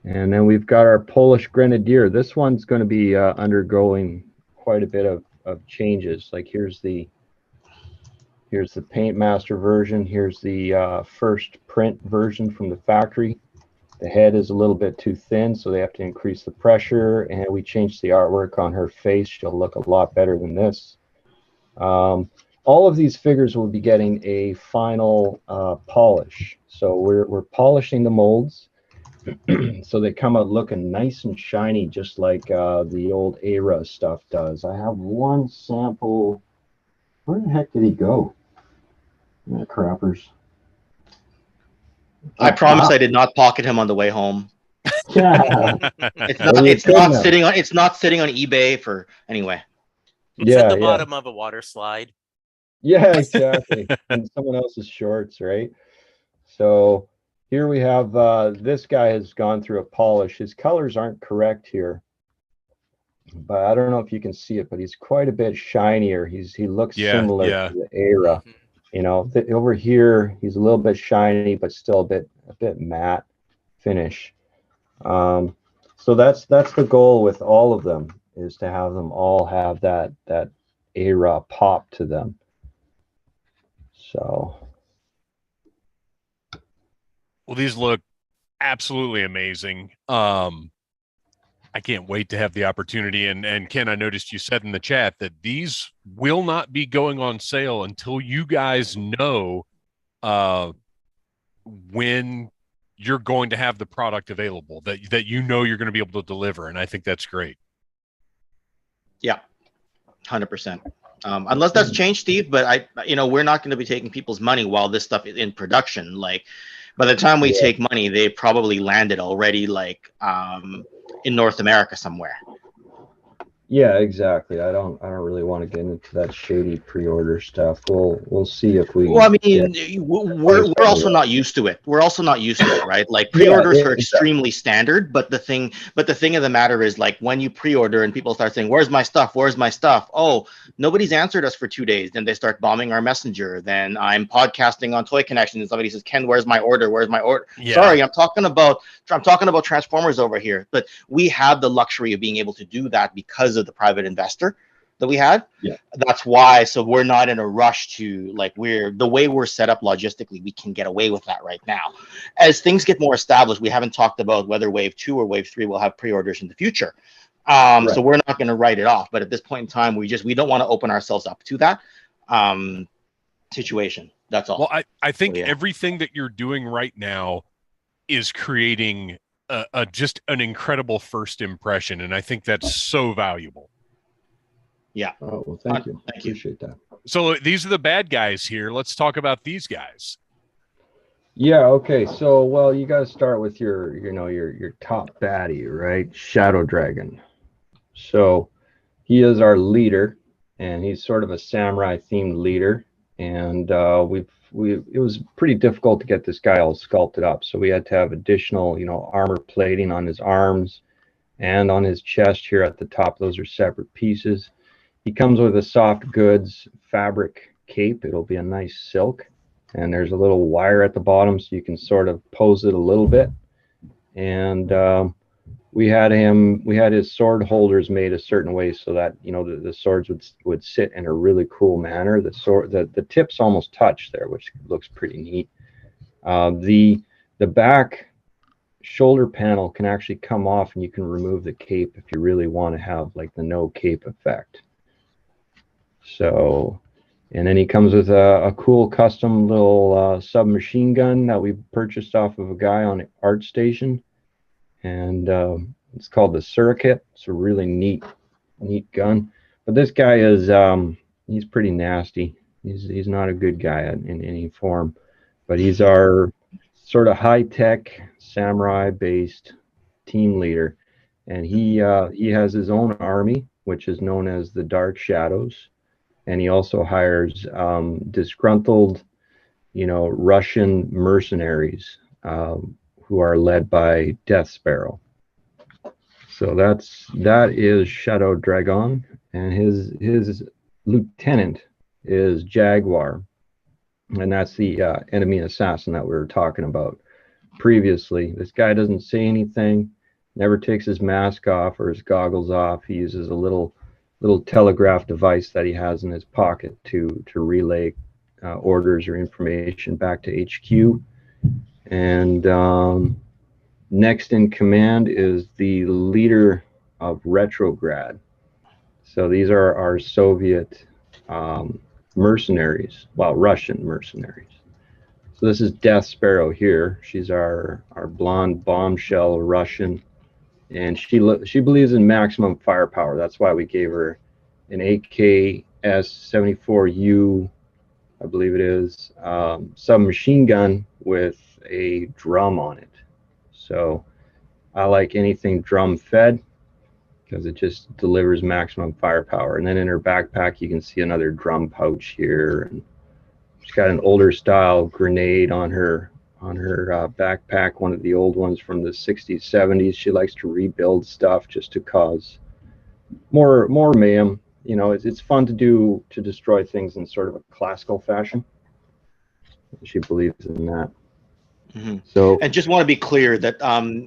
And then we've got our Polish Grenadier. This one's going to be undergoing quite a bit of changes. Like here's the Paint Master version. Here's the first print version from the factory. The head is a little bit too thin, so they have to increase the pressure, and we changed the artwork on her face. She'll look a lot better than this. All of these figures will be getting a final polish. So we're polishing the molds so they come out looking nice and shiny, just like the old ERA stuff does. I have one sample. Where the heck did he go? Crappers. I promise I did not pocket him on the way home. Yeah. It's not sitting on eBay for anyway. It's at the bottom of a water slide. Yeah, exactly. And someone else's shorts, right? So here we have this guy has gone through a polish. His colors aren't correct here, but I don't know if you can see it, but he's quite a bit shinier. He looks similar to the ERA. You know, over here he's a little bit shiny, but still a bit matte finish. So that's the goal with all of them, is to have them all have that ERA pop to them. So, well, these look absolutely amazing. I can't wait to have the opportunity. And Ken, I noticed you said in the chat that these will not be going on sale until you guys know when you're going to have the product available, that you know you're going to be able to deliver. And I think that's great. Yeah, 100%. Unless that's changed, Steve, but we're not going to be taking people's money while this stuff is in production. Like, by the time we take money, they probably landed already, like in North America somewhere. Yeah, exactly. I don't really want to get into that shady pre-order stuff. We'll see if we. Well, I mean, we're also not used to it. We're also not used to it, right? Like pre-orders are extremely standard, but the thing of the matter is, like, when you pre-order and people start saying, "Where's my stuff? Where's my stuff?" Oh, nobody's answered us for 2 days. Then they start bombing our messenger. Then I'm podcasting on Toy Connection and somebody says, "Ken, where's my order? Where's my order?" Yeah. Sorry, I'm talking about Transformers over here. But we have the luxury of being able to do that because of the private investor that we had. Yeah, that's why. So we're not in a rush to, like, the way we're set up logistically, we can get away with that right now. As things get more established, we haven't talked about whether Wave 2 or Wave 3 will have pre-orders in the future. So we're not going to write it off. But at this point in time, we don't want to open ourselves up to that situation. That's all. Well, I think everything that you're doing right now is creating just an incredible first impression, and I think that's so valuable. Yeah. Oh, well, thank you. I appreciate that. So these are the bad guys here. Let's talk about these guys. Yeah. Okay. So, well, you got to start with your top baddie, right? Shadow Dragon. So he is our leader, and he's sort of a samurai themed leader. And it was pretty difficult to get this guy all sculpted up. So we had to have additional, armor plating on his arms and on his chest here at the top. Those are separate pieces. He comes with a soft goods fabric cape. It'll be a nice silk, and there's a little wire at the bottom so you can sort of pose it a little bit. And we had his sword holders made a certain way so that the swords would sit in a really cool manner. The tips almost touch there, which looks pretty neat. The back shoulder panel can actually come off, and you can remove the cape if you really want to have like the no cape effect. So, and then he comes with a cool custom little submachine gun that we purchased off of a guy on ArtStation. And It's called the Surricate. It's a really neat gun. But this guy is he's pretty nasty. He's not a good guy in any form. But he's our sort of high-tech samurai-based team leader, and he has his own army, which is known as the Dark Shadows, and he also hires disgruntled, Russian mercenaries who are led by Death Sparrow. So that is Shadow Dragon, and his lieutenant is Jaguar, and that's the enemy assassin that we were talking about previously. This guy doesn't say anything, never takes his mask off or his goggles off. He uses a little telegraph device that he has in his pocket to relay orders or information back to HQ. And next in command is the leader of Retrograd. So these are our Soviet mercenaries, well, Russian mercenaries. So this is Death Sparrow here. She's our blonde bombshell Russian, and she believes in maximum firepower. That's why we gave her an AKS-74U, I believe it is, submachine gun with a drum on it. So I like anything drum fed because it just delivers maximum firepower. And then in her backpack, you can see another drum pouch here, and she's got an older style grenade on her backpack, one of the old ones from the 60s, 70s. She likes to rebuild stuff just to cause more mayhem. It's fun to destroy things in sort of a classical fashion. She believes in that. Mm-hmm. So, and just want to be clear that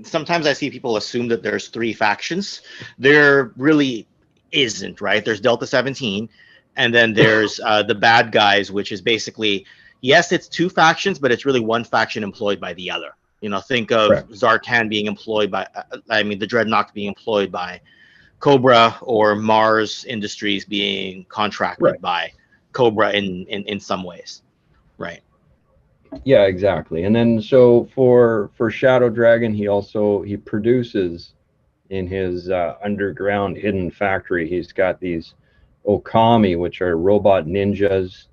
sometimes I see people assume that there's 3 factions. There really isn't, right? There's Delta 17, and then there's the bad guys, which is basically, yes, it's 2 factions, but it's really 1 faction employed by the other. Think of correct. Zartan being employed by, the Dreadnought being employed by Cobra, or Mars Industries being contracted by Cobra in some ways, right? Yeah, exactly. And then so for Shadow Dragon, he produces in his underground hidden factory. He's got these Okami, which are robot ninjas.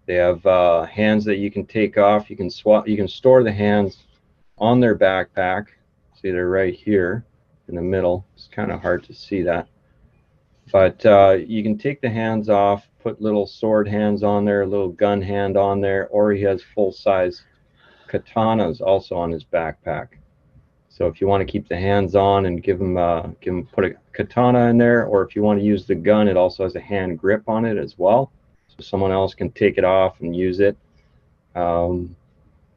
They have hands that you can take off. You can store the hands on their backpack. See, they're right here in the middle. It's kind of hard to see that. But you can take the hands off, put little sword hands on there, a little gun hand on there, or he has full-size katanas also on his backpack. So if you want to keep the hands on and put a katana in there, or if you want to use the gun, it also has a hand grip on it as well, so someone else can take it off and use it.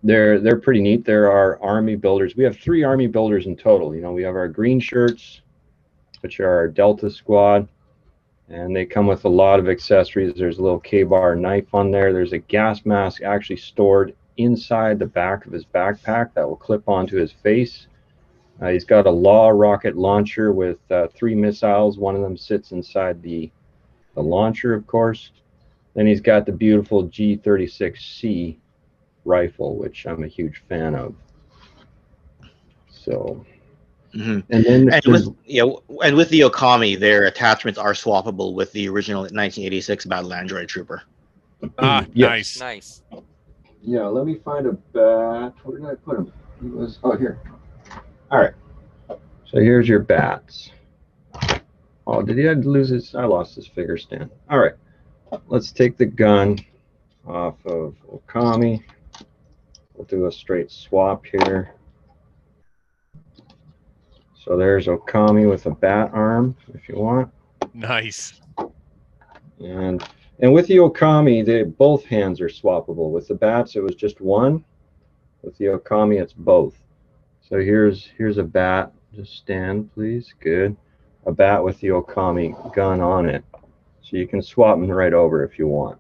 They're pretty neat. There are army builders. We have 3 army builders in total. We have our green shirts, which are our Delta Squad, and they come with a lot of accessories. There's a little K-bar knife on there. There's a gas mask actually stored inside the back of his backpack that will clip onto his face. He's got a Law rocket launcher with 3 missiles. One of them sits inside the launcher, of course. Then he's got the beautiful G36C rifle, which I'm a huge fan of. So, mm-hmm. And then with the Okami, their attachments are swappable with the original 1986 Battle Android Trooper. Nice. Nice. Yeah, let me find a bat. Where did I put him? He was here. All right. So here's your bats. Oh, did he lose his? I lost his figure stand. All right. Let's take the gun off of Okami. We'll do a straight swap here. So there's Okami with a bat arm, if you want. Nice. And with the Okami, both hands are swappable. With the bats, it was just one. With the Okami, it's both. So here's a bat. Just stand, please. Good. A bat with the Okami gun on it. So you can swap them right over if you want.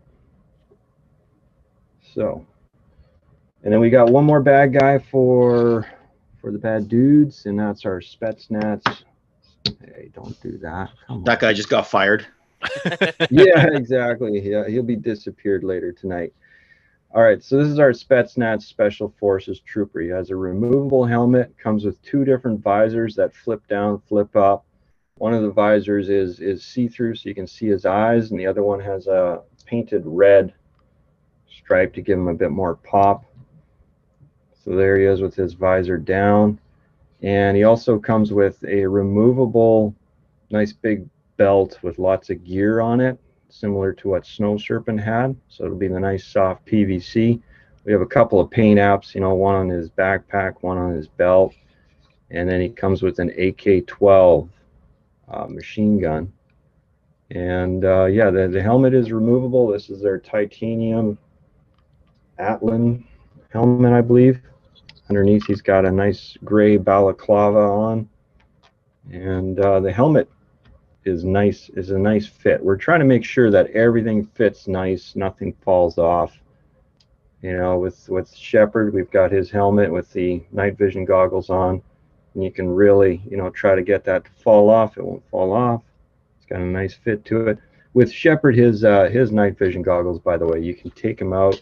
So, and then we got one more bad guy for the bad dudes, and that's our Spetsnaz. Hey, don't do that. Come on. That guy just got fired. Yeah, exactly. Yeah, he'll be disappeared later tonight. All right, so this is our Spetsnaz Special Forces Trooper. He has a removable helmet, comes with 2 different visors that flip down, flip up. One of the visors is see-through, so you can see his eyes, and the other one has a painted red stripe to give him a bit more pop. So there he is with his visor down. And he also comes with a removable, nice big belt with lots of gear on it, similar to what Snow Serpent had. So it'll be the nice soft PVC. We have a couple of paint apps, you know, one on his backpack, one on his belt. And then he comes with an AK-12 machine gun. And yeah, the helmet is removable. This is their titanium Atlan helmet, I believe. Underneath, he's got a nice gray balaclava on. And the helmet is a nice fit. We're trying to make sure that everything fits nice, nothing falls off. You know, with Shepard, we've got his helmet with the night vision goggles on, and you can really, you know, try to get that to fall off. It won't fall off. It's got a nice fit to it. With Shepard, his night vision goggles, by the way, you can take them out,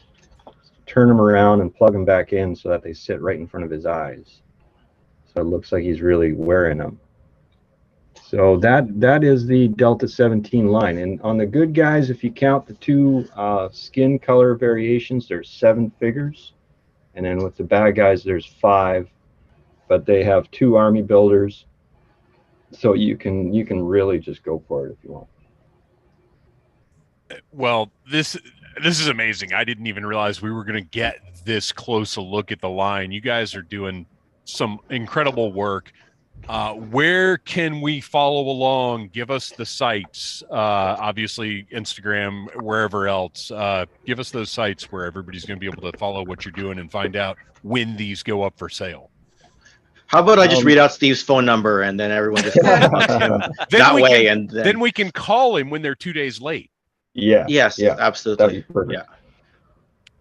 turn them around, and plug them back in so that they sit right in front of his eyes. So it looks like he's really wearing them. So that is the Delta 17 line. And on the good guys, if you count the 2 skin color variations, there's 7 figures. And then with the bad guys, there's 5. But they have 2 army builders. So you can really just go for it if you want. Well, this is amazing. I didn't even realize we were going to get this close a look at the line. You guys are doing some incredible work. Where can we follow along? Give us the sites, obviously Instagram, wherever else. Give us those sites where everybody's going to be able to follow what you're doing and find out when these go up for sale. How about I just read out Steve's phone number and then everyone just contacts him that way, and then we can call him when they're 2 days late. Yeah. Yes, yeah, absolutely.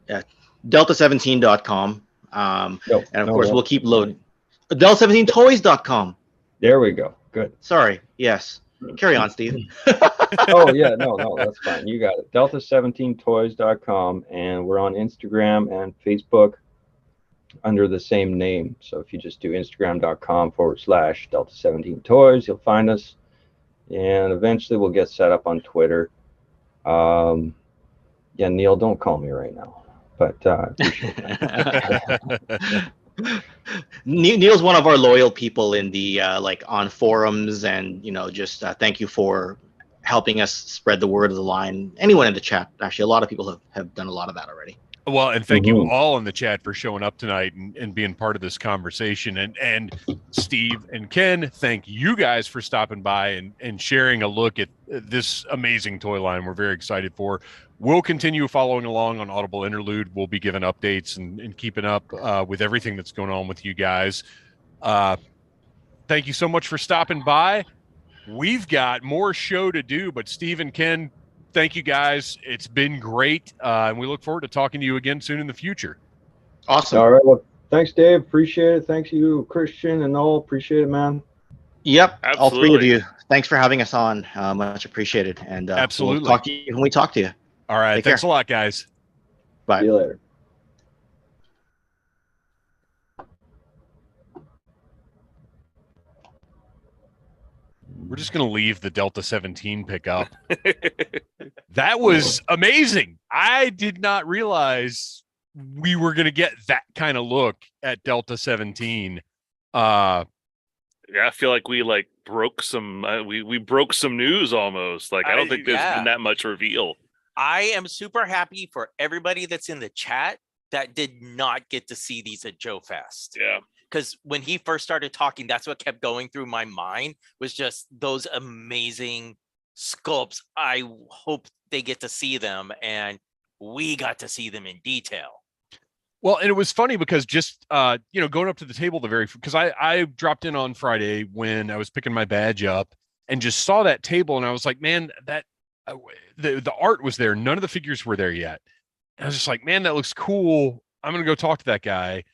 Yeah. Delta17.com. And of course, we'll keep loading. Delta17toys.com. There we go. Good. Sorry. Yes. Carry on, Steve. Oh, yeah. No, that's fine. You got it. Delta17toys.com. And we're on Instagram and Facebook under the same name. So if you just do Instagram.com/Delta17toys, you'll find us. And eventually we'll get set up on Twitter. Yeah, Neil, don't call me right now. But Neil's one of our loyal people in the like on forums, and you know, just thank you for helping us spread the word of the line. Anyone in the chat, actually, a lot of people have done a lot of that already. Well, and thank you all in the chat for showing up tonight and being part of this conversation. And Steve and Ken, thank you guys for stopping by and sharing a look at this amazing toy line we're very excited for. We'll continue following along on Audible Interlude. We'll be giving updates and keeping up with everything that's going on with you guys. Thank you so much for stopping by. We've got more show to do, but Steve and Ken, thank you guys. It's been great. And we look forward to talking to you again soon in the future. Awesome. All right. Well, thanks, Dave. Appreciate it. Thanks you, Kristian and Noel. Appreciate it, man. Yep. Absolutely. All 3 of you. Thanks for having us on. Much appreciated. And absolutely. We'll talk to you when we talk to you. All right. Take Thanks care. a lot, guys. Bye. See you later. We're just going to leave the Delta 17 pickup. That was amazing. I did not realize we were going to get that kind of look at Delta 17. Yeah, I feel like we broke some we broke some news almost. Like I don't think there's been that much reveal. I am super happy for everybody that's in the chat that did not get to see these at Joe Fest. Yeah. Because when he first started talking, that's what kept going through my mind, was just those amazing sculpts. I hope they get to see them, and we got to see them in detail. Well, and it was funny because just going up to the table because I dropped in on Friday when I was picking my badge up and just saw that table, and I was like, man, that the art was there. None of the figures were there yet. And I was just like, man, that looks cool. I'm gonna go talk to that guy.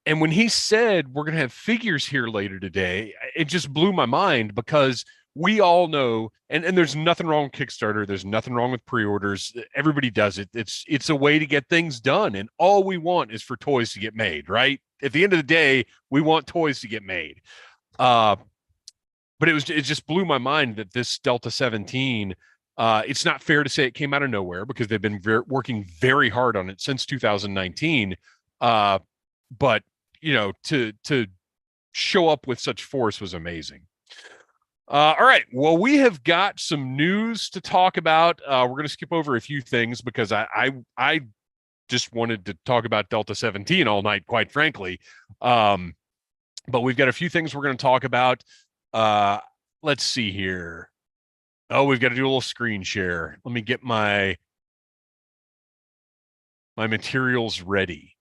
And when he said we're gonna have figures here later today, it just blew my mind because we all know, and there's nothing wrong with Kickstarter. There's nothing wrong with pre-orders. Everybody does it. It's a way to get things done. And all we want is for toys to get made, right? At the end of the day, we want toys to get made. But it just blew my mind that this Delta 17, it's not fair to say it came out of nowhere because they've been working very hard on it since 2019. But to show up with such force was amazing. All right. Well, we have got some news to talk about. We're going to skip over a few things because I just wanted to talk about Delta 17 all night, quite frankly. But we've got a few things we're going to talk about. Let's see here. Oh, we've got to do a little screen share. Let me get my materials ready.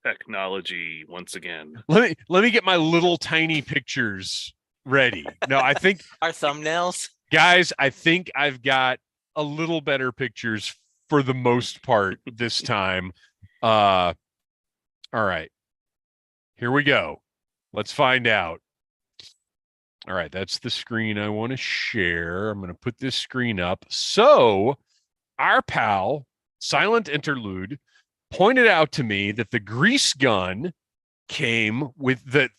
Technology once again. Let me get my little tiny pictures ready. No, I think Our thumbnails. guys, I think I've got a little better pictures for the most part this time. All right. Here we go. Let's find out. All right, that's the screen I want to share. I'm going to put this screen up. So, our pal, Silent Interlude, pointed out to me that the grease gun came with that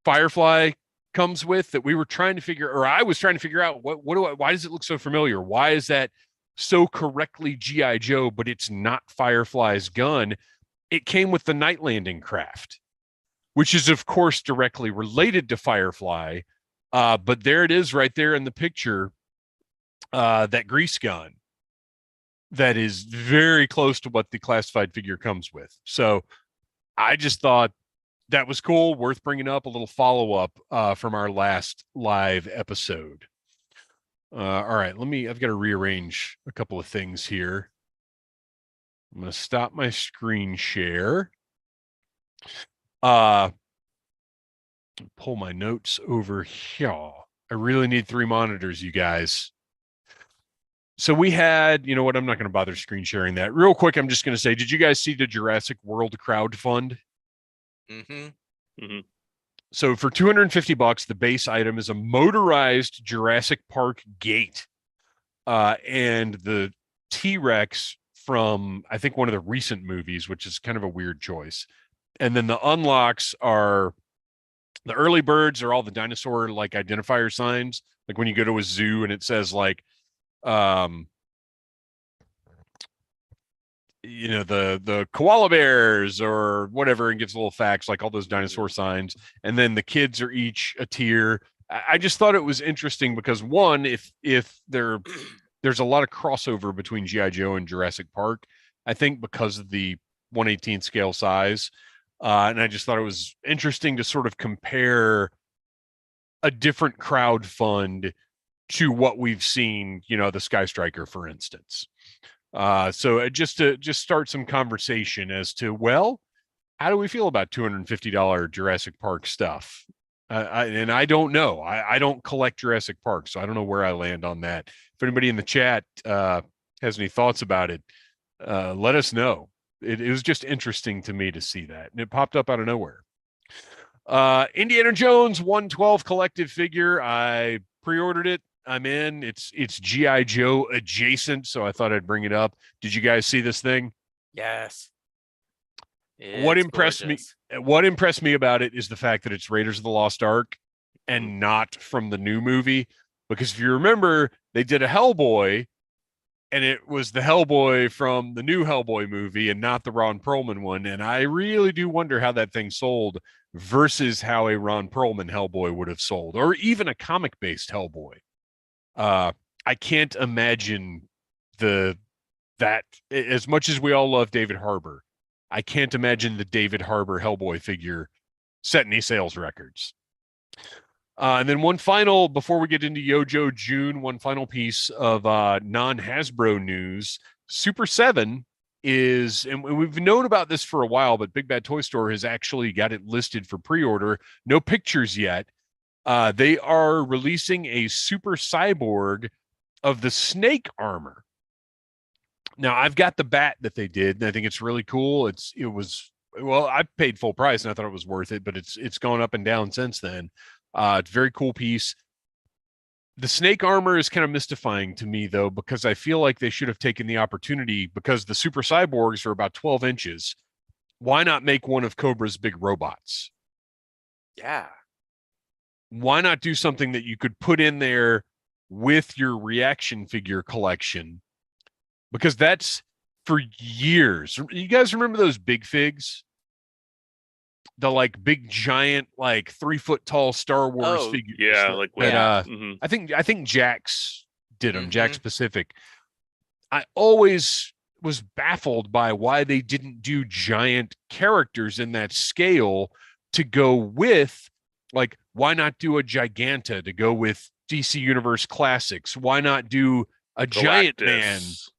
Firefly comes with, that we were trying to figure, or I was trying to figure out why does it look so familiar? Why is that so correctly G.I. Joe, but it's not Firefly's gun? It came with the night landing craft, which is of course directly related to Firefly. But there it is right there in the picture, that grease gun that is very close to what the classified figure comes with. So I just thought that was cool, worth bringing up, a little follow-up from our last live episode. All right, I've got to rearrange a couple of things here. I'm going to stop my screen share. Pull my notes over here. I really need 3 monitors, you guys. So we had, you know what? I'm not going to bother screen sharing that. Real quick, I'm just going to say, did you guys see the Jurassic World crowdfund? Mm-hmm. Mm-hmm. So for $250, the base item is a motorized Jurassic Park gate, and the T-Rex from, I think, one of the recent movies, which is kind of a weird choice. And then the unlocks are, the early birds are all the dinosaur like identifier signs, like when you go to a zoo and it says like, the koala bears or whatever, and gives little facts, like all those dinosaur signs. And then the kids are each a tier. I just thought it was interesting because, one, if there's a lot of crossover between G.I. Joe and Jurassic Park, I think because of the 1/18 scale size. And I just thought it was interesting to sort of compare a different crowd fund to what we've seen, the Sky Striker, for instance. So just to start some conversation as to, well, how do we feel about $250 Jurassic Park stuff? I don't know. I don't collect Jurassic Park, so I don't know where I land on that. If anybody in the chat has any thoughts about it, let us know. It was just interesting to me to see that, and it popped up out of nowhere. Indiana Jones 112 collective figure. I pre-ordered it. I'm in. It's G.I. Joe adjacent, so I thought I'd bring it up. Did you guys see this thing? Yes. What impressed me about it is the fact that it's Raiders of the Lost Ark and not from the new movie. Because if you remember, they did a Hellboy, and it was the Hellboy from the new Hellboy movie and not the Ron Perlman one. And I really do wonder how that thing sold versus how a Ron Perlman Hellboy would have sold, or even a comic-based Hellboy. I can't imagine that as much as we all love David Harbour, I can't imagine the David Harbour Hellboy figure set any sales records. And then before we get into Yojo June, one final piece of non-Hasbro news. Super 7 is, and we've known about this for a while, but Big Bad Toy Store has actually got it listed for pre-order. No pictures yet. They are releasing a Super Cyborg of the Snake armor. Now, I've got the bat that they did, and I think it's really cool. I paid full price, and I thought it was worth it, but it's gone up and down since then. It's a very cool piece. The snake armor is kind of mystifying to me, though, because I feel like they should have taken the opportunity, because the super cyborgs are about 12 inches. Why not make one of Cobra's big robots? Yeah. Why not do something that you could put in there with your reaction figure collection? Because that's for years. You guys remember those big figs? The like big giant, like 3 foot tall Star Wars Oh, figures. Yeah, that, like that mhm. I think Jax did them, Jax Mhm. Pacific. I always was baffled by why they didn't do giant characters in that scale to go with, like, why not do a Giganta to go with DC Universe Classics? Why not do a giant man Galactus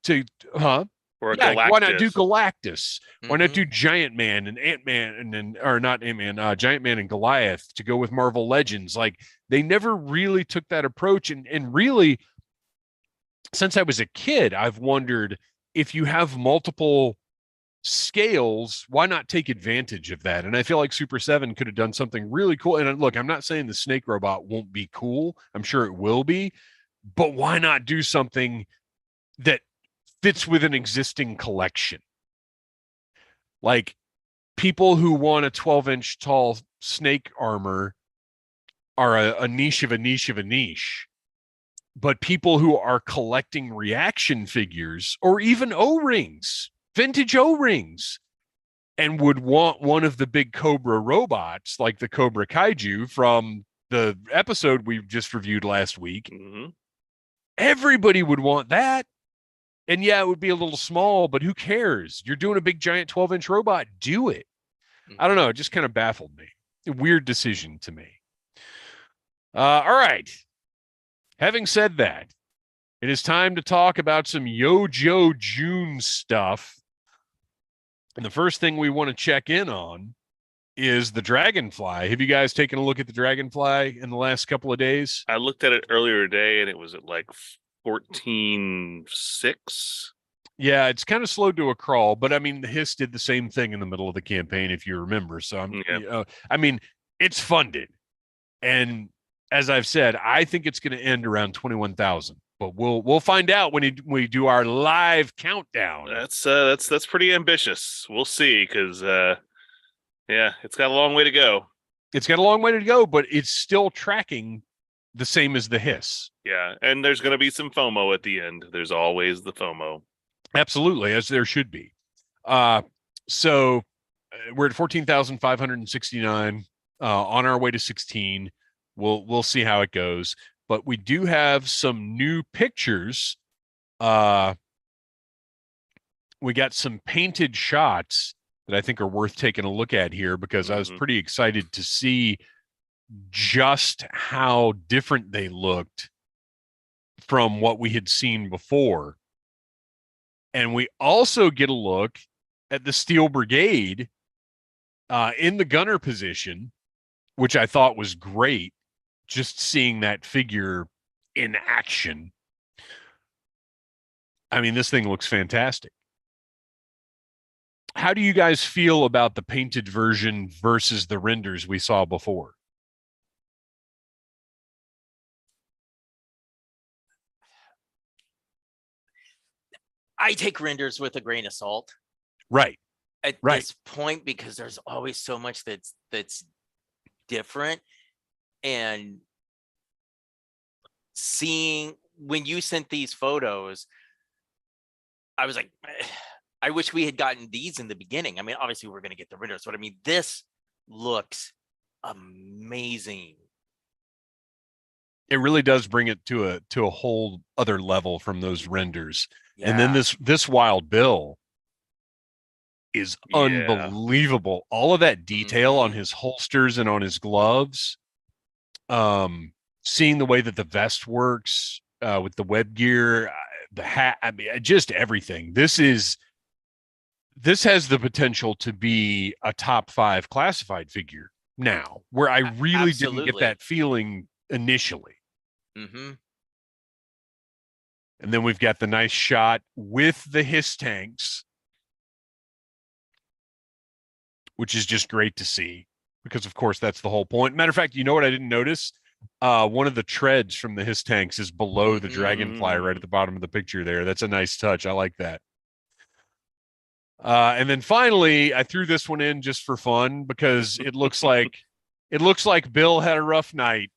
to, huh? or a Yeah, why not do Galactus. Galactus? Why not do Giant Man and Ant Man and then, or not Ant Man, Giant Man and Goliath to go with Marvel Legends? Like, they never really took that approach. And really, since I was a kid, I've wondered, if you have multiple scales, why not take advantage of that? And I feel like Super 7 could have done something really cool. And look, I'm not saying the snake robot won't be cool. I'm sure it will be. But why not do something that fits with an existing collection? Like, people who want a 12-inch tall snake armor are a niche of a niche of a niche. But people who are collecting reaction figures or even O-rings, vintage O-rings, and would want one of the big Cobra robots, like the Cobra Kaiju from the episode we've just reviewed last week, Mhm. everybody would want that. And yeah, it would be a little small, but who cares? You're doing a big giant 12-inch robot. Do it. I don't know. It just kind of baffled me. A weird decision to me. All right. Having said that, it is time to talk about some Yojo June stuff. And the first thing we want to check in on is the Dragonfly. Have you guys taken a look at the Dragonfly in the last couple of days? I looked at it earlier today and it was at like 14.6. Yeah, it's kind of slowed to a crawl, but I mean, the Hiss did the same thing in the middle of the campaign, if you remember. So I mean, it's funded, and as I've said, I think it's going to end around 21,000. But we'll find out when we do our live countdown. That's pretty ambitious. We'll see, because yeah, it's got a long way to go. It's got a long way to go, but it's still tracking the same as the Hiss. Yeah, and there's going to be some FOMO at the end. There's always the FOMO. Absolutely, as there should be. So we're at 14,569, on our way to 16. We'll see how it goes, but we do have some new pictures. We got some painted shots that I think are worth taking a look at here, because I was pretty excited to see just how different they looked from what we had seen before. And we also get a look at the Steel Brigade in the gunner position, which I thought was great, just seeing that figure in action. I mean, this thing looks fantastic. How do you guys feel about the painted version versus the renders we saw before? I take renders with a grain of salt. Right. At this point, because there's always so much that's different. And seeing when you sent these photos, I was like, I wish we had gotten these in the beginning. I mean, obviously we're going to get the renders, but I mean, this looks amazing. It really does bring it to a whole other level from those renders. Yeah. And then this Wild Bill is unbelievable. All of that detail on his holsters and on his gloves. Seeing the way that the vest works, with the web gear, the hat, I mean, just everything. This has the potential to be a top 5 classified figure now, where I really didn't get that feeling initially. And then we've got the nice shot with the Hiss tanks, which is just great to see, because of course that's the whole point. Matter of fact, you know what I didn't notice? one of the treads from the Hiss tanks is below the dragonfly right at the bottom of the picture there. That's a nice touch. I like that. And then finally, I threw this one in just for fun because it looks like Bill had a rough night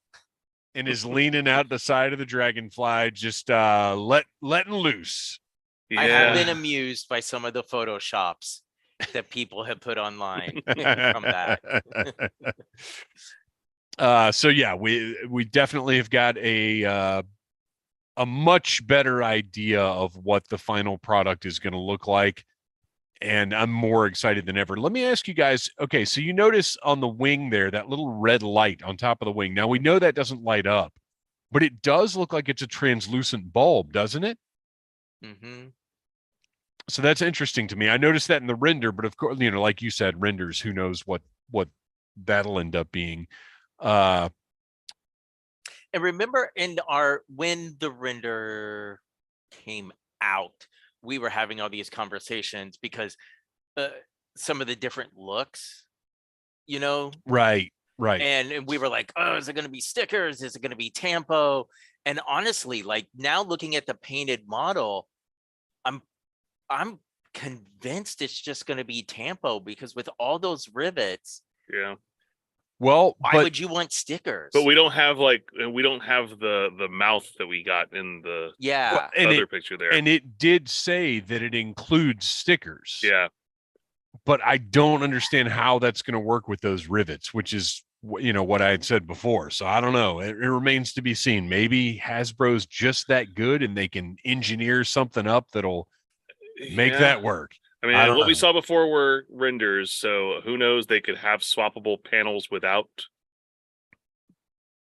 and is leaning out the side of the dragonfly, just letting loose. I have been amused by some of the photoshops that people have put online from that. So yeah, we definitely have got a much better idea of what the final product is going to look like, and I'm more excited than ever. Let me ask you guys, okay, so you notice on the wing there, that little red light on top of the wing. Now we know that doesn't light up, but it does look like it's a translucent bulb, doesn't it? Mm-hmm. So that's interesting to me. I noticed that in the render, but of course, like you said, renders, who knows what that'll end up being. And remember when the render came out, we were having all these conversations because some of the different looks, Right. And we were like, oh, is it going to be stickers? Is it going to be tampo? And honestly, like now looking at the painted model, I'm convinced it's just going to be tampo because with all those rivets. Yeah. Well, why would you want stickers? But we don't have the mouth that we got in the other picture there. And it did say that it includes stickers. Yeah. But I don't understand how that's going to work with those rivets, which is what I had said before. So I don't know. It remains to be seen. Maybe Hasbro's just that good and they can engineer something up that'll make that work. I mean, what we saw before were renders, so who knows? They could have swappable panels without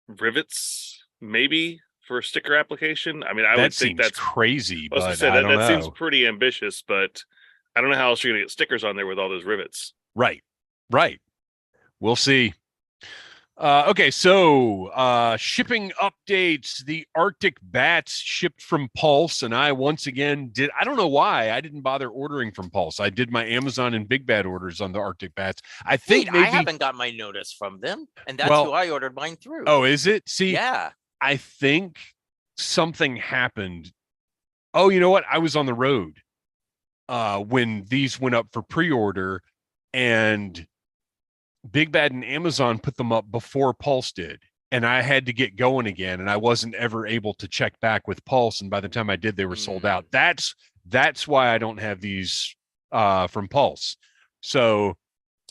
rivets, maybe for sticker application. I mean, I would think that's crazy, but that seems pretty ambitious. But I don't know how else you're gonna get stickers on there with all those rivets. Right. We'll see. Okay, so shipping updates. The Arctic Bats shipped from Pulse, and I once again I don't know why I didn't bother ordering from Pulse. I did my Amazon and Big Bad orders on the Arctic Bats. I think I haven't got my notice from them, and that's who I ordered mine through. Oh, is it? See, yeah. I think something happened. Oh, you know what? I was on the road when these went up for pre-order, and Big Bad and Amazon put them up before Pulse did, and I had to get going again, and I wasn't ever able to check back with Pulse, and by the time I did, they were sold out. That's why I don't have these from Pulse. So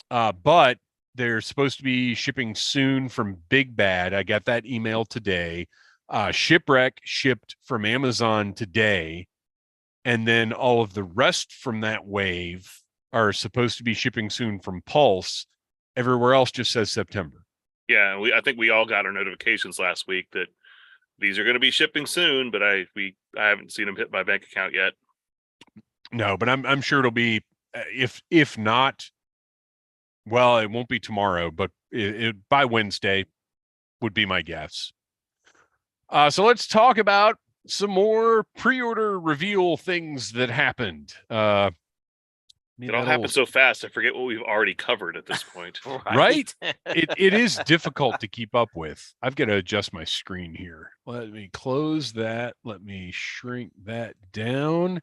but they're supposed to be shipping soon from Big Bad. I got that email today. Shipwreck shipped from Amazon today, and then all of the rest from that wave are supposed to be shipping soon from Pulse. Everywhere else just says September. Yeah, I think we all got our notifications last week that these are going to be shipping soon, but I haven't seen them hit my bank account yet. No, but I'm sure it'll be if not, well, it won't be tomorrow, but by Wednesday would be my guess. So let's talk about some more pre-order reveal things that happened. It all happened so fast, I forget what we've already covered at this point. Right? It is difficult to keep up with. I've got to adjust my screen here. Let me close that. Let me shrink that down.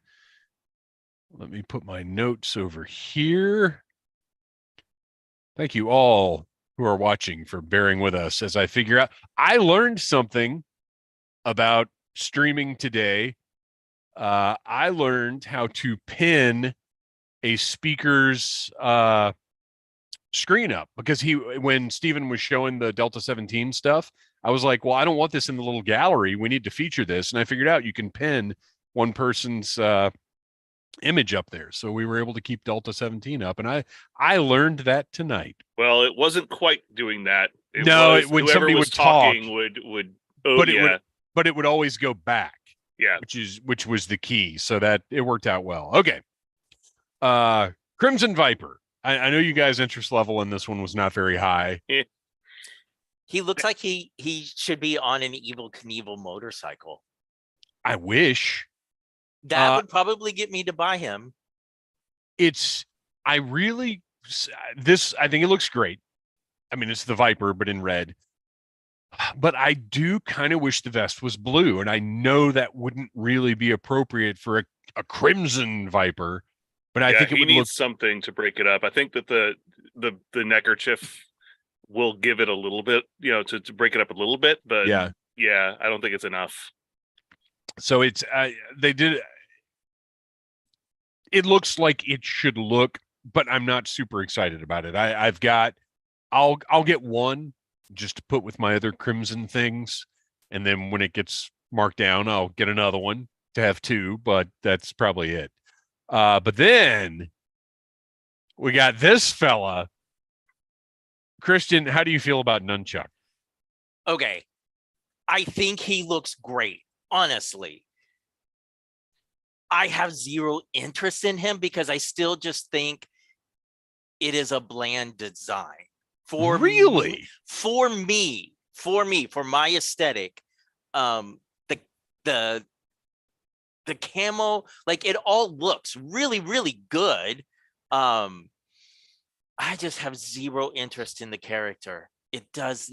Let me put my notes over here. Thank you all who are watching for bearing with us as I figure out. I learned something about streaming today. I learned how to pin a speaker's screen up, because when Steven was showing the Delta 17 stuff, I was like, well, I don't want this in the little gallery. We need to feature this. And I figured out you can pin one person's image up there. So we were able to keep Delta 17 up. And I learned that tonight. Well, it wasn't quite doing that. When somebody would talk, but it would always go back. Yeah. Which was the key. So that it worked out well. Okay. Crimson Viper. I know you guys' interest level in this one was not very high. He looks like he should be on an Evel Knievel motorcycle. I wish. That would probably get me to buy him. I think it looks great. I mean, it's the Viper, but in red. But I do kind of wish the vest was blue, and I know that wouldn't really be appropriate for a crimson viper. But I Yeah, think it he would needs look. something to break it up. I think that the neckerchief will give it a little bit, to break it up a little bit. But Yeah. yeah, I don't think it's enough. So it's they did. It looks like it should look, but I'm not super excited about it. I've got. I'll get one just to put with my other crimson things, and then when it gets marked down, I'll get another one to have two. But that's probably it. But then we got this fella. Kristian, how do you feel about Nunchuck? Okay. I think he looks great, honestly. I have zero interest in him because I still just think it is a bland design. For Really? For my aesthetic, the camo, like it all looks really, really good. I just have zero interest in the character. It just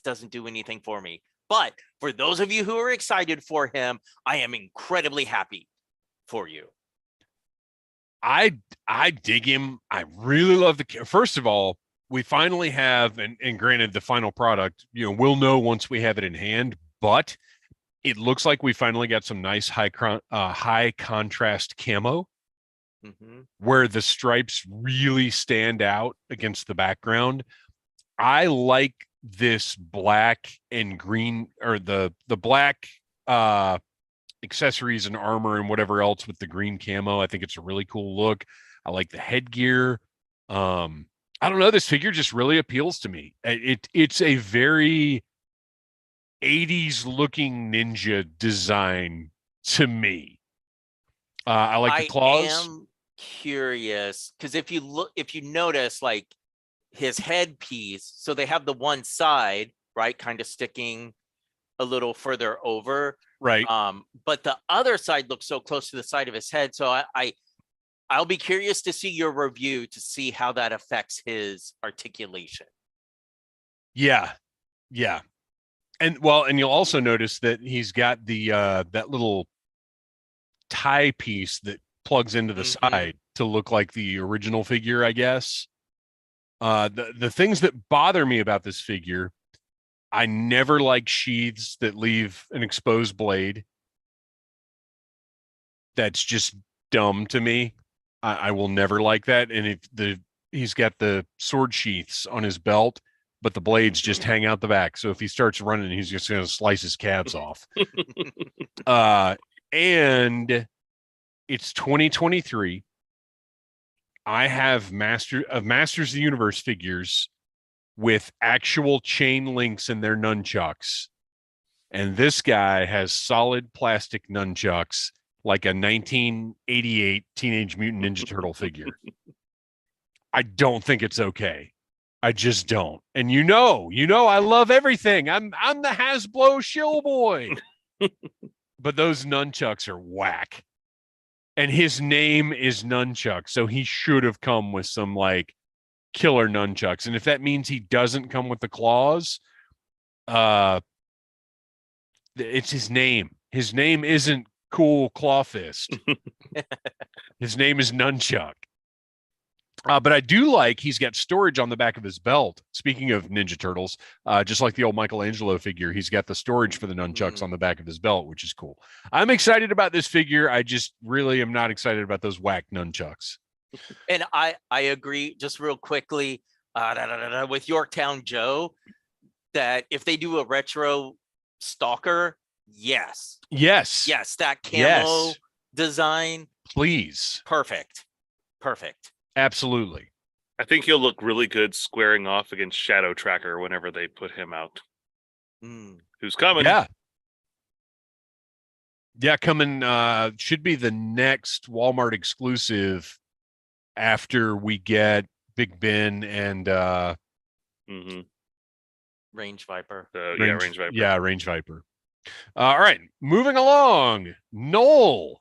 doesn't do anything for me. But for those of you who are excited for him, I am incredibly happy for you. I dig him. I really love first of all, we finally have, and granted the final product, we'll know once we have it in hand, but it looks like we finally got some nice high contrast camo where the stripes really stand out against the background. I like this black and green, or the black accessories and armor and whatever else with the green camo. I think it's a really cool look. I like the headgear. I don't know, this figure just really appeals to me. It's a very 80s looking ninja design to me. I like the claws. I am curious because if you notice, like his headpiece, so they have the one side, right, kind of sticking a little further over, right? But the other side looks so close to the side of his head. So I'll be curious to see your review to see how that affects his articulation. Yeah. And you'll also notice that he's got the that little tie piece that plugs into the side to look like the original figure, I guess. The things that bother me about this figure, I never like sheaths that leave an exposed blade. That's just dumb to me. I will never like that. And if he's got the sword sheaths on his belt, but the blades just hang out the back. So if he starts running, he's just going to slice his calves off. And it's 2023. I have Masters of the Universe figures with actual chain links in their nunchucks. And this guy has solid plastic nunchucks like a 1988 Teenage Mutant Ninja Turtle figure. I don't think it's okay. I just don't. And I love everything. I'm the Hasbro shill boy. But those nunchucks are whack. And his name is Nunchuck, so he should have come with some like killer nunchucks. And if that means he doesn't come with the claws, it's his name. His name isn't Cool Claw Fist. His name is Nunchuck. But I do like he's got storage on the back of his belt. Speaking of Ninja Turtles, just like the old Michelangelo figure, he's got the storage for the nunchucks on the back of his belt, which is cool. I'm excited about this figure. I just really am not excited about those whack nunchucks. And I agree, just real quickly, with Yorktown Joe, that if they do a retro Stalker, yes, that camo design, please, perfect. Absolutely. I think he'll look really good squaring off against Shadow Tracker whenever they put him out. Who's coming? Yeah, coming. Should be the next Walmart exclusive after we get Big Ben and Range Viper. Range Viper. Yeah, Range Viper. All right, moving along. Noel,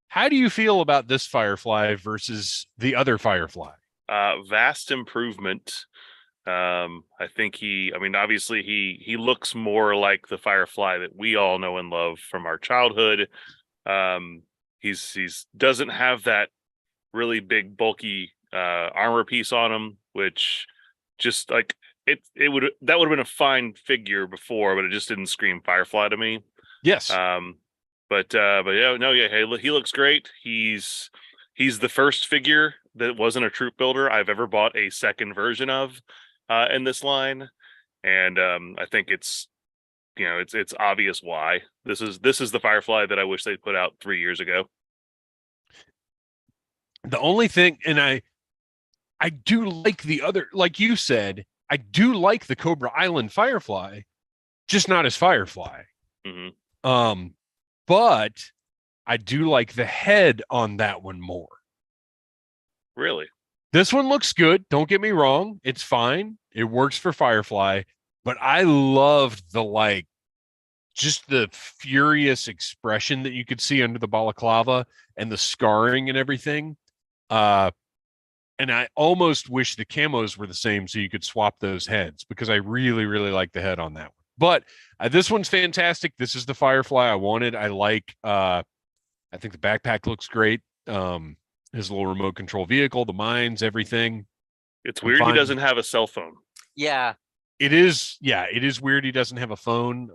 how do you feel about this Firefly versus the other Firefly? Vast improvement. I think obviously he looks more like the Firefly that we all know and love from our childhood. He's doesn't have that really big bulky armor piece on him, which just like that would have been a fine figure before, but it just didn't scream Firefly to me. Yes. But yeah, no, yeah, hey, he looks great. He's the first figure that wasn't a troop builder I've ever bought a second version of in this line, and I think it's obvious why this is the Firefly that I wish they'd put out 3 years ago. The only thing, and I do like the other, like you said, I do like the Cobra Island Firefly, just not as Firefly. Mm-hmm. But I do like the head on that one more. Really? This one looks good. Don't get me wrong. It's fine. It works for Firefly, but I loved just the furious expression that you could see under the balaclava and the scarring and everything. And I almost wish the camos were the same so you could swap those heads, because I really, really like the head on that one. But this one's fantastic. This is the Firefly I wanted. I like, I think the backpack looks great. His little remote control vehicle, the mines, everything. It's weird he doesn't have a cell phone. Yeah. It is weird he doesn't have a phone.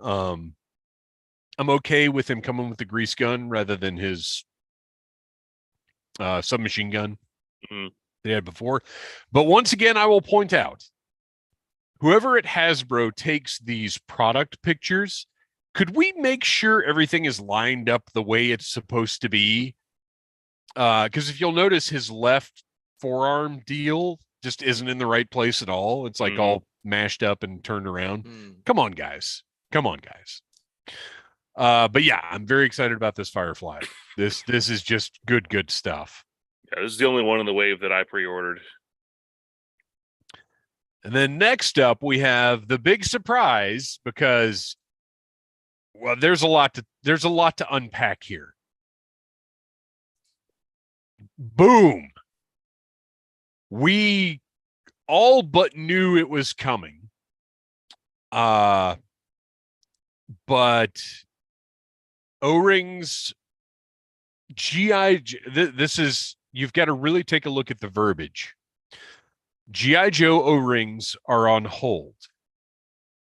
I'm okay with him coming with the grease gun rather than his submachine gun they had before. But once again, I will point out, whoever at Hasbro takes these product pictures, could we make sure everything is lined up the way it's supposed to be? Because if you'll notice, his left forearm deal just isn't in the right place at all. It's like all mashed up and turned around. Come on, guys. But yeah, I'm very excited about this Firefly. This is just good stuff. Yeah, this is the only one in the wave that I pre-ordered. And then next up, we have the big surprise, because, well, there's a lot to unpack here. Boom. We all but knew it was coming. But O-rings, this is, you've got to really take a look at the verbiage. G.I. Joe O-rings are on hold.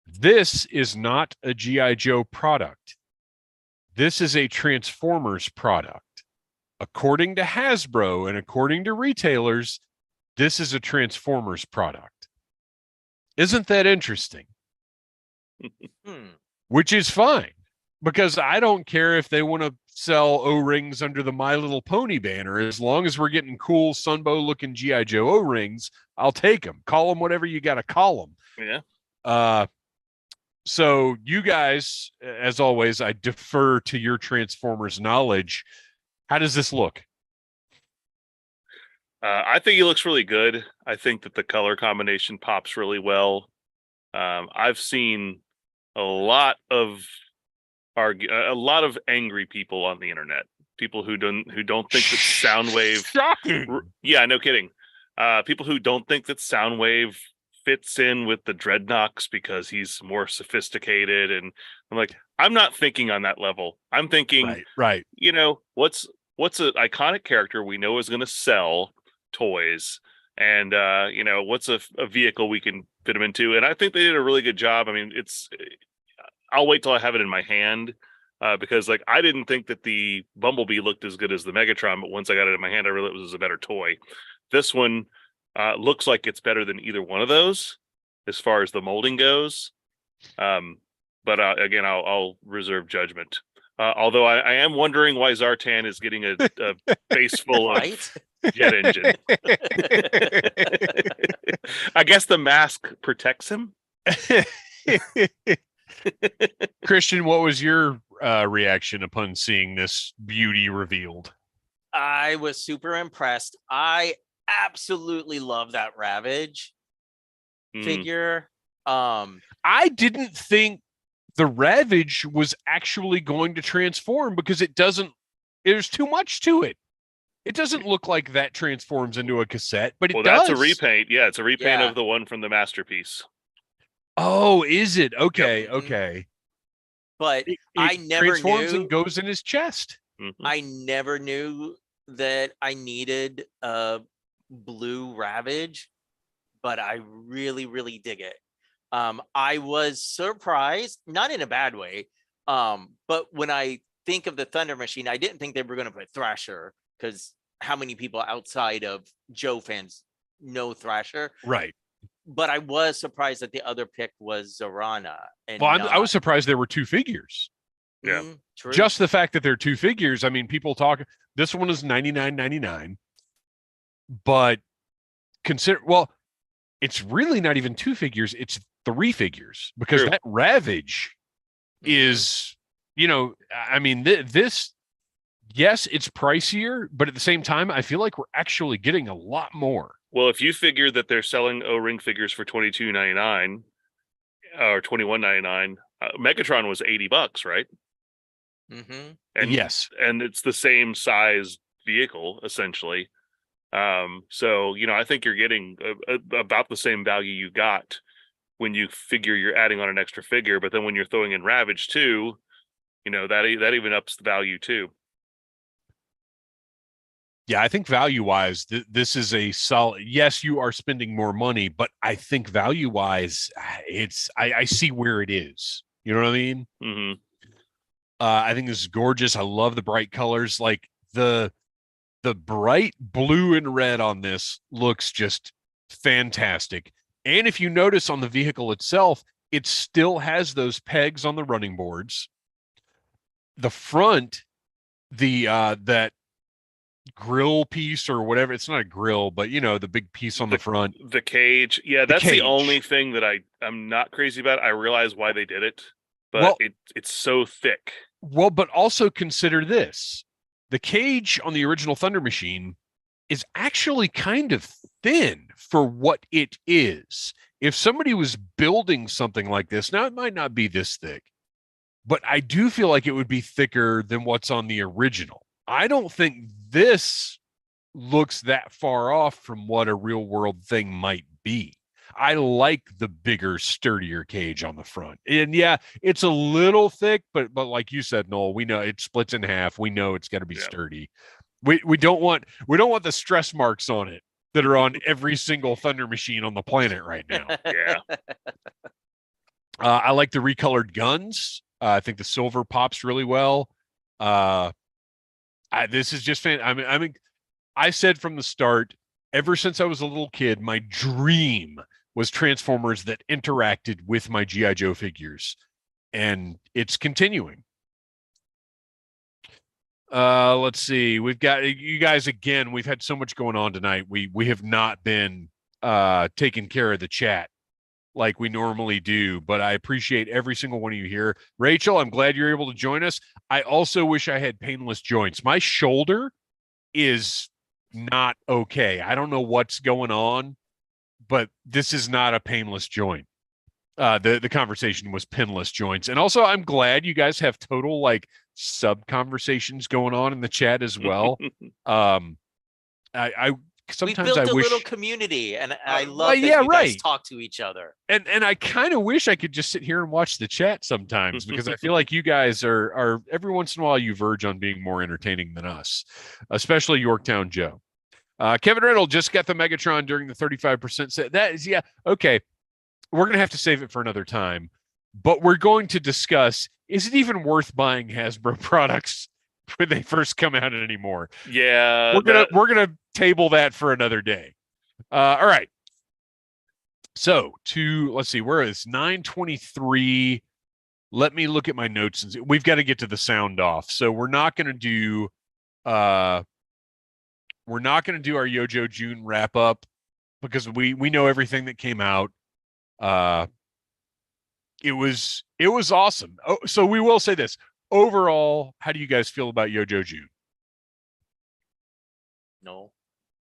This is not a G.I. Joe product. This is a Transformers product. According to Hasbro and according to retailers, this is a Transformers product. Isn't that interesting? Which is fine, because I don't care if they want to sell O-rings under the My Little Pony banner. As long as we're getting cool Sunbow looking G.I. Joe O-rings, I'll take them. Call them whatever you got to call them. Yeah. So you guys, as always, I defer to your Transformers knowledge. How does this look? I think he looks really good. I think that the color combination pops really well. I've seen a lot of angry people on the internet. People who don't think that Soundwave. Shocking. Yeah, no kidding. People who don't think that Soundwave fits in with the Dreadnoks because he's more sophisticated, and I'm like, I'm not thinking on that level. I'm thinking, right. What's an iconic character we know is going to sell toys, and what's a vehicle we can fit him into? And I think they did a really good job. I mean, I'll wait till I have it in my hand, because I didn't think that the Bumblebee looked as good as the Megatron, but once I got it in my hand, I realized it was a better toy. This one looks like it's better than either one of those as far as the molding goes. But again, I'll reserve judgment. Although I am wondering why Zartan is getting a face full of jet engine. I guess the mask protects him. Kristian, what was your reaction upon seeing this beauty revealed? I was super impressed. I absolutely love that Ravage figure. I didn't think the Ravage was actually going to transform, because there's too much to it. It doesn't look like that transforms into a cassette, but it Well, does. that's a repaint. Yeah, it's a repaint Yeah. of the one from the masterpiece. Oh, is it? Okay, Yep. okay. But It I never transforms knew. and goes in his chest. Mhm. I never knew that I needed a blue Ravage, but I really, really dig it. I was surprised, not in a bad way, but when I think of the Thunder Machine, I didn't think they were going to put Thrasher, because how many people outside of Joe fans know Thrasher? Right. But I was surprised that the other pick was Zorana. And Well, I not, was surprised there were two figures. Yeah. True. Just the fact that they're two figures. I mean, people talk. This one is $99.99, but it's really not even two figures. It's three figures, because True. that Ravage is, I mean, this. Yes, it's pricier, but at the same time, I feel like we're actually getting a lot more. Well, if you figure that they're selling O-ring figures for $22.99 or $21.99, Megatron was $80, right? Mm-hmm. And Yes, and it's the same size vehicle essentially. So I think you're getting about the same value you got when you figure you're adding on an extra figure, but then when you're throwing in Ravage too, that even ups the value too. yeah, I think value-wise, this is a solid. Yes, you are spending more money, but I think value-wise, I see where it is. You know what I mean? Mm-hmm. I think this is gorgeous. I love the bright colors. Like the bright blue and red on this looks just fantastic. And if you notice on the vehicle itself, it still has those pegs on the running boards. The front, that grill piece or whatever, it's not a grill, but the big piece on the front. The cage. Yeah, that's cage. the only thing that I'm not crazy about. I realize why they did it, but Well, it's so thick. Well, but also consider this. The cage on the original Thunder Machine is actually kind of thin for what it is. If somebody was building something like this, now it might not be this thick, but I do feel like it would be thicker than what's on the original. I don't think this looks that far off from what a real world thing might be. I like the bigger, sturdier cage on the front. And yeah, it's a little thick, but like you said, Noel, we know it splits in half. We know it's got to be sturdy. We don't want the stress marks on it that are on every single Thunder Machine on the planet right now. Yeah. I like the recolored guns. I think the silver pops really well. This is just fan. I said from the start, ever since I was a little kid, my dream was Transformers that interacted with my G.I. Joe figures, and it's continuing. Let's see. We've got you guys again. We've had so much going on tonight. We have not been taking care of the chat like we normally do, but I appreciate every single one of you here. Rachel, I'm glad you're able to join us. I also wish I had painless joints. My shoulder is not okay. I don't know what's going on, but this is not a painless joint. The conversation was pinless joints. And also, I'm glad you guys have total like sub conversations going on in the chat as well. I sometimes we built I a wish little community, and I love that yeah, you guys talk to each other. And I kind of wish I could just sit here and watch the chat sometimes, because I feel like you guys are every once in a while you verge on being more entertaining than us, especially Yorktown Joe. Kevin Reynolds just got the Megatron during the 35% set. That is, yeah, okay. We're going to have to save it for another time, but we're going to discuss, is it even worth buying Hasbro products when they first come out anymore? Yeah. We're going to table that for another day. All right. So let's see, where is 9:23? Let me look at my notes, and we've got to get to the sound off. So we're not going to do our Yojo June wrap up, because we know everything that came out. It was awesome. Oh, so we will say this. Overall, how do you guys feel about Yojo June? No.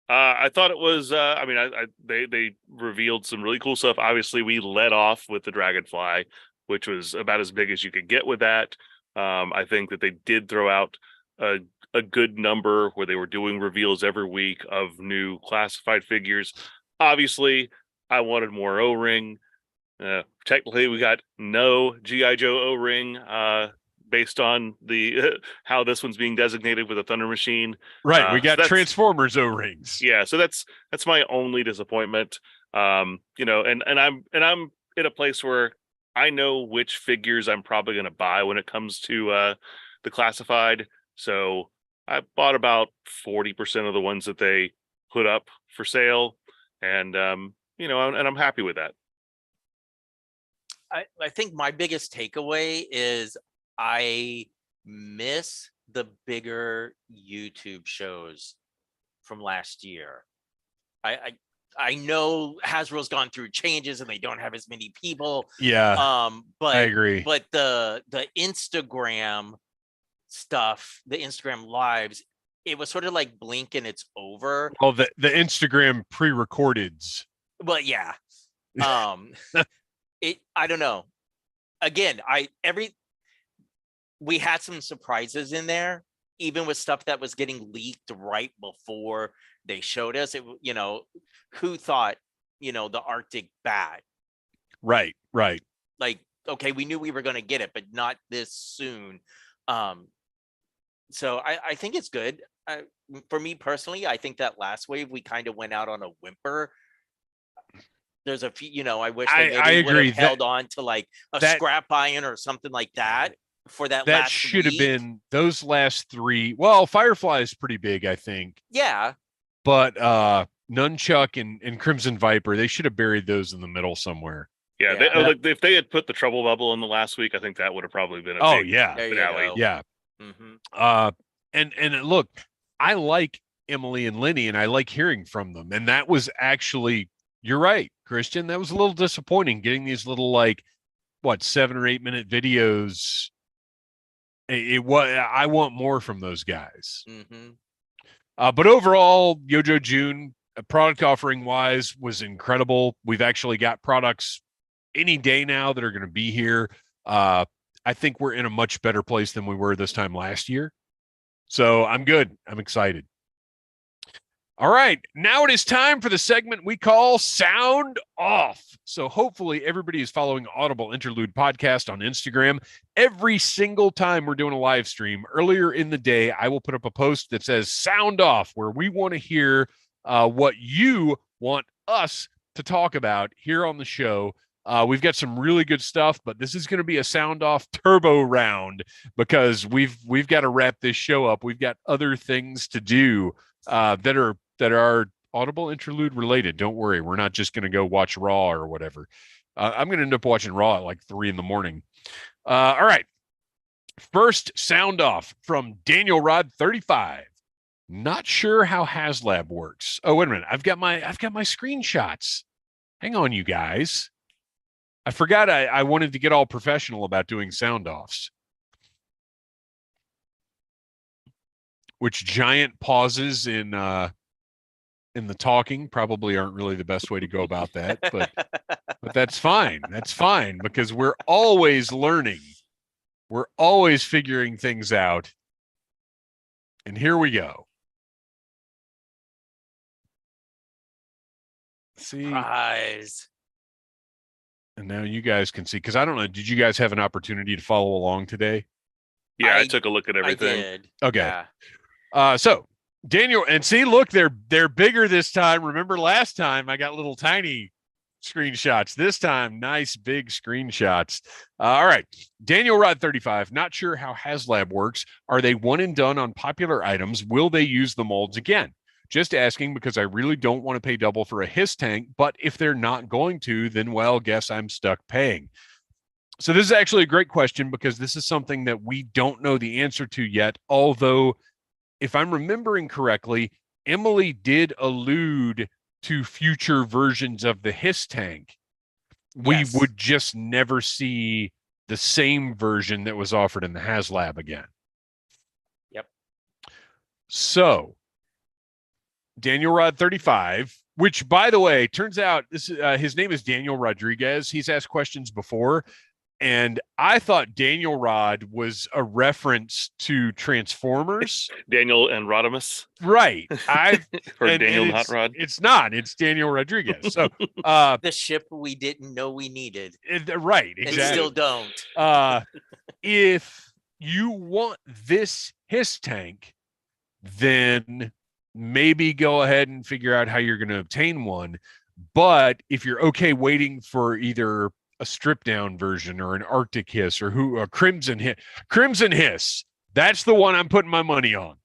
I thought it was. They revealed some really cool stuff. Obviously, we led off with the Dragonfly, which was about as big as you could get with that. I think that they did throw out a a good number where they were doing reveals every week of new classified figures. Obviously, I wanted more O-ring. Technically, we got no G.I. Joe O-ring based on the how this one's being designated with a Thunder Machine. Right, we so got Transformers O-rings. Yeah, so that's my only disappointment. You know, and I'm in a place where I know which figures I'm probably going to buy when it comes to the classified. So I bought about 40% of the ones that they put up for sale, and you know, and I'm happy with that. I think my biggest takeaway is I miss the bigger YouTube shows from last year. I know Hasbro's gone through changes and they don't have as many people. Yeah. But I agree. But the Instagram stuff, the Instagram lives, it was sort of like blink and it's over. Well, the Instagram pre-recordeds. But yeah. I don't know. Again, we had some surprises in there, even with stuff that was getting leaked right before they showed us. It, you know, who thought, you know, the Arctic bat? Right. Like, okay, we knew we were going to get it, but not this soon. So I think it's good. For me personally, I think that last wave we kind of went out on a whimper. There's a few, you know, I wish they maybe would have held on to like a scrap iron or something like that for that last That should have week. been those last three. Well, Firefly is pretty big, I think. Yeah. But Nunchuck and Crimson Viper, they should have buried those in the middle somewhere. Yeah, like, if they had put the Trouble Bubble in the last week, I think that would have probably been a big finale. Yeah. Mm-hmm. And look, I like Emily and Lenny, and I like hearing from them. And that was actually, you're right, Kristian. That was a little disappointing getting these little, like, 7 or 8 minute videos. I want more from those guys. Mm-hmm. But overall, Yojo June, product offering wise, was incredible. We've actually got products any day now that are going to be here. I think we're in a much better place than we were this time last year. So I'm good. I'm excited. All right, now it is time for the segment we call Sound Off. So hopefully everybody is following Audible Interlude podcast on Instagram. Every single time we're doing a live stream, earlier in the day, I will put up a post that says Sound Off, where we want to hear what you want us to talk about here on the show. We've got some really good stuff, but this is going to be a Sound Off turbo round because we've got to wrap this show up. We've got other things to do that are Audible Interlude related. Don't worry, we're not just going to go watch Raw or whatever. I'm going to end up watching Raw at like 3 a.m. All right. First Sound Off from Daniel Rod 35. Not sure how HasLab works. Oh, wait a minute. I've got my screenshots. Hang on, you guys. I forgot I wanted to get all professional about doing sound offs. Which giant pauses in the talking probably aren't really the best way to go about that, but that's fine. That's fine because we're always learning. We're always figuring things out. And here we go. See. Surprise. And now you guys can see, because I don't know, did you guys have an opportunity to follow along today? Yeah, I took a look at everything. I did. Okay. Yeah. So Daniel, and see, look, they're bigger this time. Remember last time I got little tiny screenshots. This time, nice big screenshots. All right. Daniel Rod 35. Not sure how HasLab works. Are they one and done on popular items? Will they use the molds again? Just asking because I really don't want to pay double for a HISS tank, but if they're not going to, then, well, guess I'm stuck paying. So this is actually a great question because this is something that we don't know the answer to yet, although if I'm remembering correctly, Emily did allude to future versions of the HISS tank. We would just never see the same version that was offered in the HasLab again. Yep. So Daniel Rod 35, which, by the way, turns out this his name is Daniel Rodriguez. He's asked questions before. And I thought Daniel Rod was a reference to Transformers. Daniel and Rodimus. Right. Or Daniel and Not Rod. It's not. It's Daniel Rodriguez. So The ship we didn't know we needed. Right, And exactly. still don't. If you want this HISS tank, then maybe go ahead and figure out how you're going to obtain one. But if you're okay waiting for either a stripped down version or an Arctic Hiss or a Crimson Hiss, that's the one I'm putting my money on.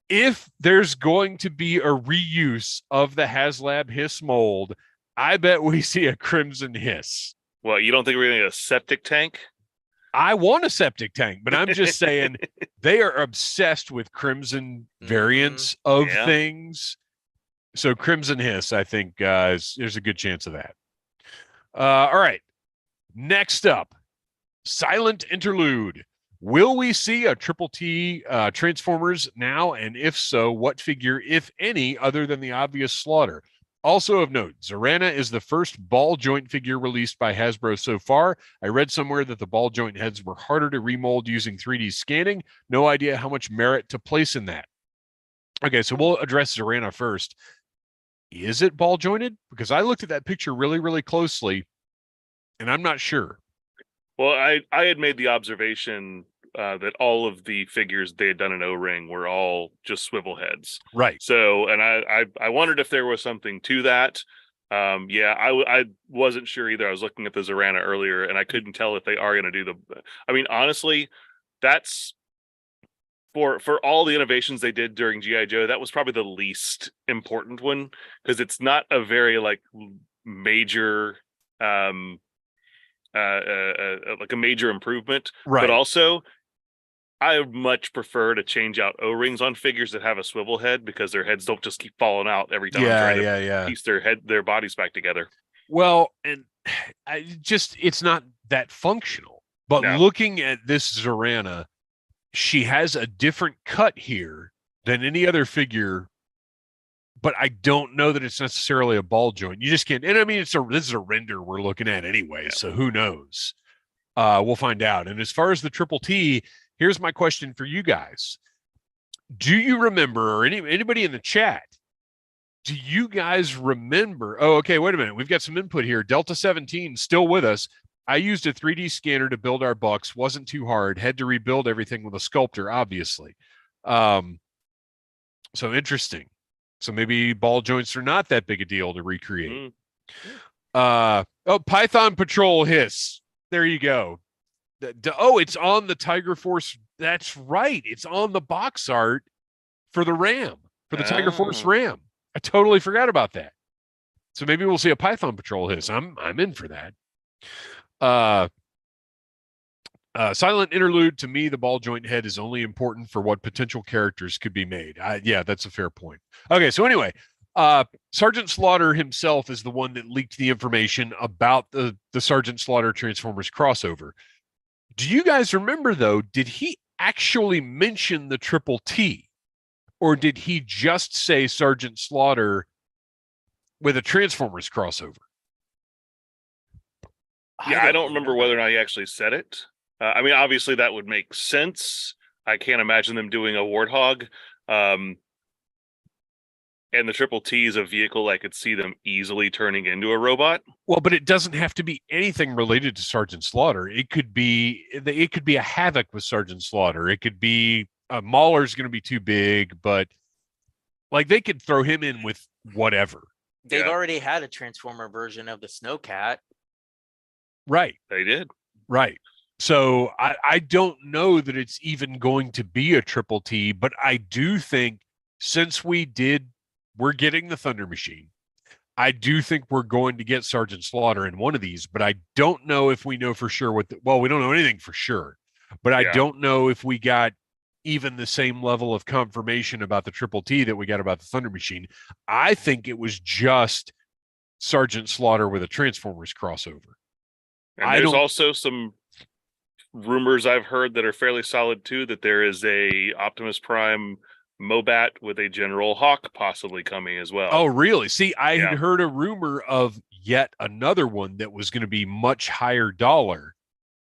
If there's going to be a reuse of the HasLab Hiss mold, I bet we see a Crimson Hiss. Well, you don't think we're going to get a septic tank? I want a septic tank, but I'm just saying they are obsessed with Crimson variants of things. So Crimson Hiss, I think there's a good chance of that. All right. Next up, Silent Interlude. Will we see a Triple T Transformers now? And if so, what figure, if any, other than the obvious Slaughter? Also of note, Zorana is the first ball joint figure released by Hasbro so far. I read somewhere that the ball joint heads were harder to remold using 3D scanning. No idea how much merit to place in that. Okay, so we'll address Zorana first. Is it ball jointed? Because I looked at that picture really, really closely, and I'm not sure. Well, I had made the observation that all of the figures they had done in O-Ring were all just swivel heads. Right. So, and I wondered if there was something to that. I wasn't sure either. I was looking at the Zorana earlier, and I couldn't tell if they are going to do the. I mean, honestly, that's for all the innovations they did during G.I. Joe. That was probably the least important one because it's not a very like major. Like a major improvement, right? But also, I would much prefer to change out O-rings on figures that have a swivel head because their heads don't just keep falling out every time I'm trying to piece their bodies back together. Well, and it's not that functional. But looking at this Zorana, she has a different cut here than any other figure. But I don't know that it's necessarily a ball joint. You just can't. And I mean, this is a render we're looking at anyway, so who knows? We'll find out. And as far as the Triple T, here's my question for you guys: do you remember, or anybody in the chat? Do you guys remember? Oh, okay. Wait a minute. We've got some input here. Delta 17 still with us. I used a 3D scanner to build our bucks. Wasn't too hard. Had to rebuild everything with a sculptor, obviously. So interesting. So maybe ball joints are not that big a deal to recreate. Python Patrol Hiss. There you go. It's on the Tiger Force. That's right. It's on the box art for the Ram, for the Tiger Force Ram. I totally forgot about that. So maybe we'll see a Python Patrol Hiss. I'm in for that. Silent Interlude, to me, the ball joint head is only important for what potential characters could be made. That's a fair point. Okay, so anyway, Sergeant Slaughter himself is the one that leaked the information about the Sergeant Slaughter Transformers crossover. Do you guys remember, though, did he actually mention the Triple T? Or did he just say Sergeant Slaughter with a Transformers crossover? I don't remember whether or not he actually said it. I mean, obviously that would make sense. I can't imagine them doing a Warthog. And the Triple T is a vehicle I could see them easily turning into a robot. Well, but it doesn't have to be anything related to Sergeant Slaughter. It could be a Havoc with Sergeant Slaughter. It could be Mauler's going to be too big, but like they could throw him in with whatever. They've already had a Transformer version of the Snowcat. Right. They did. Right. So I don't know that it's even going to be a Triple T, but I do think since we're getting the Thunder Machine, I do think we're going to get Sergeant Slaughter in one of these, but I don't know if we know for sure we don't know anything for sure, but I don't know if we got even the same level of confirmation about the Triple T that we got about the Thunder Machine. I think it was just Sergeant Slaughter with a Transformers crossover. And there's also some rumors I've heard that are fairly solid too, that there is a Optimus Prime Mobat with a General Hawk possibly coming as well. Oh, really? See, I had heard a rumor of yet another one that was going to be much higher dollar.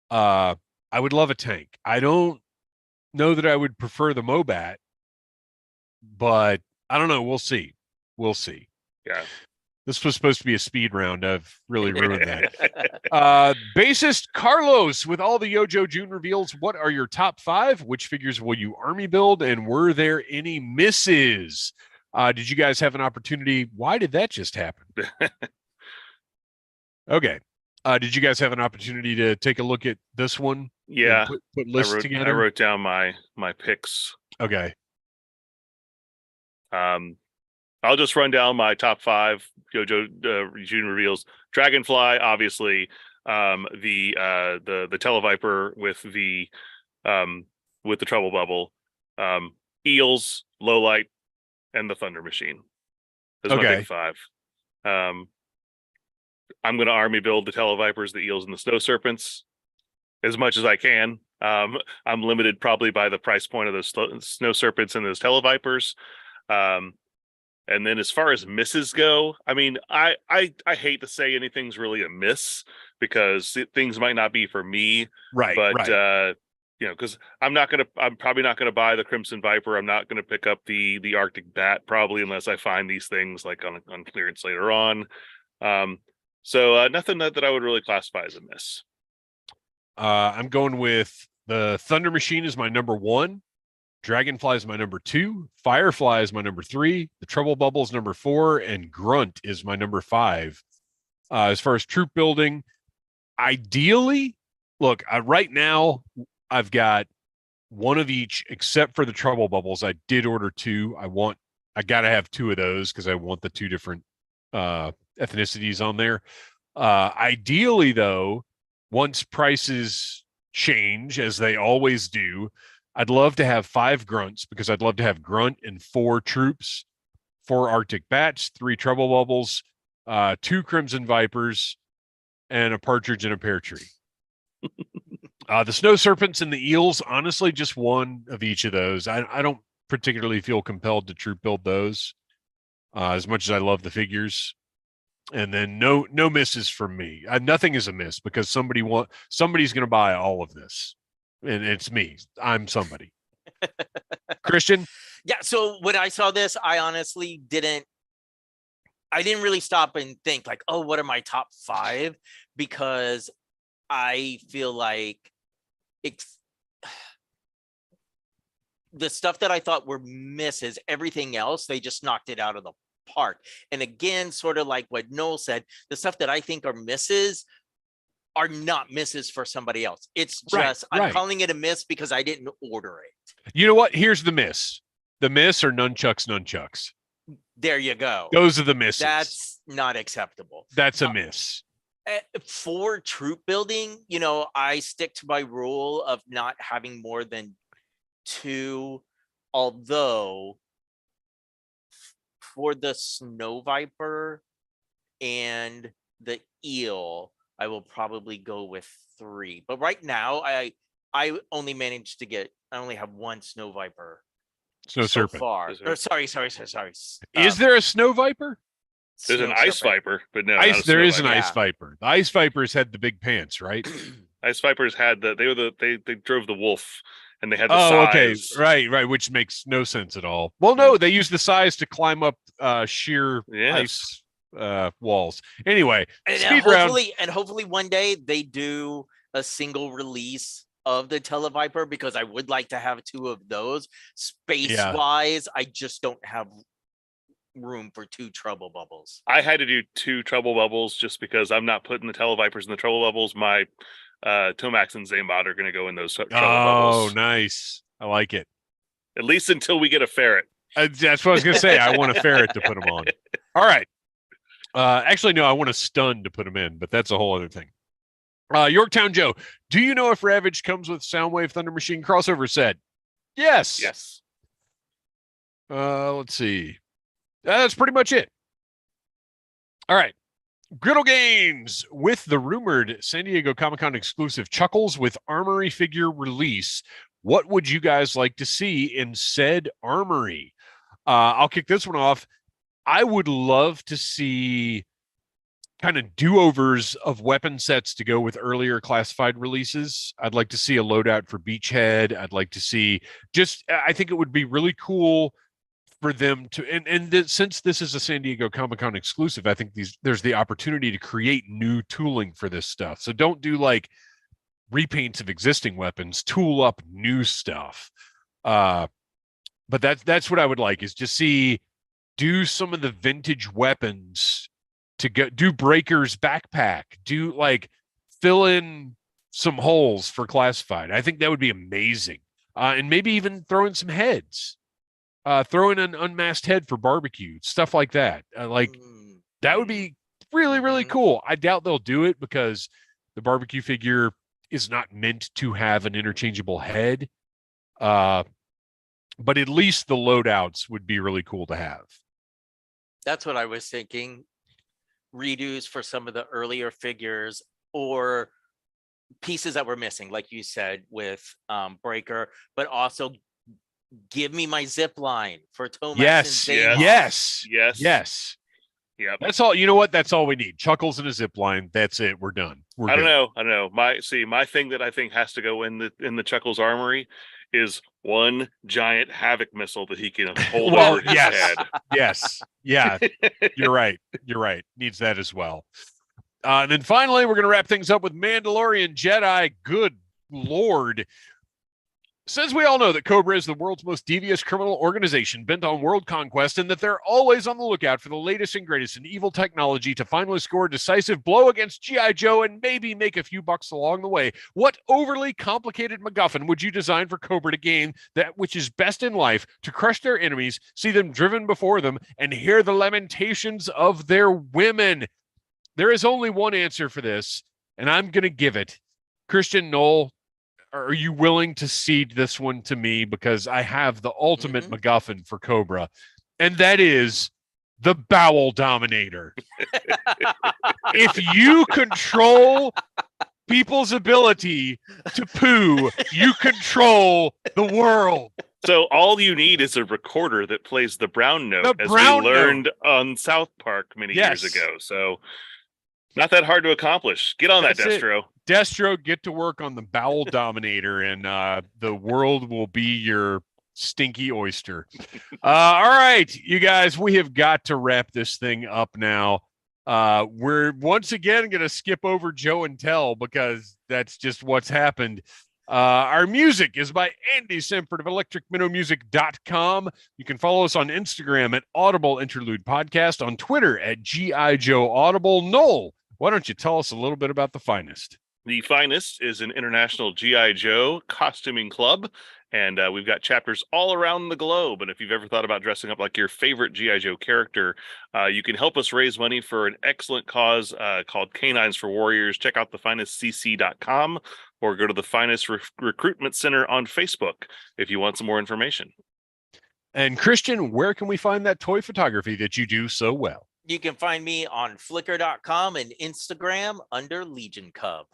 I would love a tank. I don't know that I would prefer the Mobat, but I don't know. We'll see. We'll see. Yeah. This was supposed to be a speed round. I've really ruined that. Bassist Carlos, with all the Yojo June reveals, what are your top 5? Which figures will you army build? And were there any misses? Did you guys have an opportunity? Why did that just happen? Okay. Did you guys have an opportunity to take a look at this one? Yeah. Put lists together? I wrote down my picks. Okay. I'll just run down my top 5 JoJo June reveals. Dragonfly, obviously, the Televiper with the Trouble Bubble, Eels, Lowlight, and the Thunder Machine. Those are my big 5. I'm going to army build the Televipers, the Eels, and the Snow Serpents as much as I can. I'm limited probably by the price point of those Snow Serpents and those Televipers. And then as far as misses go, I mean, I hate to say anything's really a miss because things might not be for me. Right. But, right. Because I'm probably not going to buy the Crimson Viper. I'm not going to pick up the Arctic Bat probably unless I find these things like on clearance later on. So nothing that I would really classify as a miss. I'm going with the Thunder Machine is my number 1. Dragonfly is my number 2. Firefly is my number 3. The Trouble Bubble is number 4. And Grunt is my number 5. As far as troop building, ideally, look, right now I've got one of each except for the Trouble Bubbles. I did order 2. I got to have 2 of those because I want the 2 different ethnicities on there. Ideally, though, once prices change, as they always do, I'd love to have 5 grunts because I'd love to have grunt and 4 troops, 4 Arctic bats, 3 Trouble Bubbles, 2 Crimson Vipers, and a partridge in a pear tree. The Snow Serpents and the Eels, honestly, just one of each of those. I don't particularly feel compelled to troop build those as much as I love the figures. And then no misses from me. Nothing is a miss because somebody's going to buy all of this. And it's me. I'm somebody. Kristian? Yeah, so when I saw this, I honestly didn't really stop and think like, oh, what are my top 5? Because I feel like the stuff that I thought were misses, everything else, they just knocked it out of the park. And again, sort of like what Noel said, the stuff that I think are misses are not misses for somebody else. It's just, I'm calling it a miss because I didn't order it. You know what? Here's the miss. The miss are nunchucks. There you go. Those are the misses. That's not acceptable. That's a miss. For troop building, I stick to my rule of not having more than 2, although for the Snow Viper and the Eel, I will probably go with 3. But right now, I only managed to I only have 1 Snow Viper Snow Serpent. Far. Sorry. Is there a Snow Viper? There's an Ice Viper, but no. There is an Ice Viper. The Ice Vipers had the big pants, right? Ice Vipers had they drove the wolf and they had the size. Okay. Right, which makes no sense at all. Well, no, they use the size to climb up sheer ice walls. Anyway, hopefully one day they do a single release of the Televiper because I would like to have 2 of those. Space-wise, I just don't have room for 2 Trouble Bubbles. I had to do 2 Trouble Bubbles just because I'm not putting the Televipers in the Trouble Bubbles. My Tomax and Zambot are going to go in those Trouble Bubbles. Oh, nice. I like it. At least until we get a ferret. That's what I was going to say. I want a ferret to put them on. All right. Actually, no, I want a stun to put them in, but that's a whole other thing. Yorktown Joe, do you know if Ravage comes with Soundwave Thunder Machine crossover set? Yes. Yes. Let's see. That's pretty much it. All right. Griddle Games with the rumored San Diego Comic-Con exclusive Chuckles with Armory figure release. What would you guys like to see in said Armory? I'll kick this one off. I would love to see kind of do-overs of weapon sets to go with earlier classified releases. I'd like to see a loadout for Beachhead. I'd like to see I think it would be really cool for them to, since this is a San Diego Comic-Con exclusive, I think there's the opportunity to create new tooling for this stuff. So don't do like repaints of existing weapons, tool up new stuff. But that's what I would like, is to do some of the vintage weapons, to do Breaker's backpack, fill in some holes for classified. I think that would be amazing. And maybe even throw in some heads, throw in an unmasked head for barbecue, stuff like that. That would be really, really cool. I doubt they'll do it because the barbecue figure is not meant to have an interchangeable head. But at least the loadouts would be really cool to have. That's what I was thinking. Redos for some of the earlier figures, or pieces that were missing, like you said with Breaker, but also give me my zip line for Tomax and Zaymos. Yes. Yeah. That's all. You know what? That's all we need. Chuckles and a zip line. That's it. We're done. I don't know. My thing that I think has to go in the Chuckles armory is one giant Havoc missile that he can hold over his head. Yes. Yeah. You're right. Needs that as well. And then finally, we're going to wrap things up with Mandalorian Jedi. Good Lord. Since we all know that Cobra is the world's most devious criminal organization bent on world conquest, and that they're always on the lookout for the latest and greatest in evil technology to finally score a decisive blow against G.I. Joe and maybe make a few bucks along the way, what overly complicated MacGuffin would you design for Cobra to gain that which is best in life, to crush their enemies, see them driven before them, and hear the lamentations of their women? There is only one answer for this, and I'm going to give it. Kristian, Noel, are you willing to cede this one to me? Because I have the ultimate MacGuffin for Cobra, and that is the Bowel Dominator. If you control people's ability to poo, you control the world. So all you need is a recorder that plays the brown note, as we learned on South Park many years ago. So not that hard to accomplish. Get on that, Destro. Destro, get to work on the Bowel Dominator, and the world will be your stinky oyster. All right, you guys, we have got to wrap this thing up now. We're once again going to skip over Joe and Tell because that's just what's happened. Our music is by Andy Simford of electricminnowmusic.com. You can follow us on Instagram at Audible Interlude Podcast, on Twitter at G.I. Joe Audible. Noel, why don't you tell us a little bit about The Finest? The Finest is an international G.I. Joe costuming club, and we've got chapters all around the globe. And if you've ever thought about dressing up like your favorite G.I. Joe character, you can help us raise money for an excellent cause called Canines for Warriors. Check out thefinestcc.com or go to the Finest Recruitment Center on Facebook if you want some more information. And Kristian, where can we find that toy photography that you do so well? You can find me on flickr.com and Instagram under Legion Cub.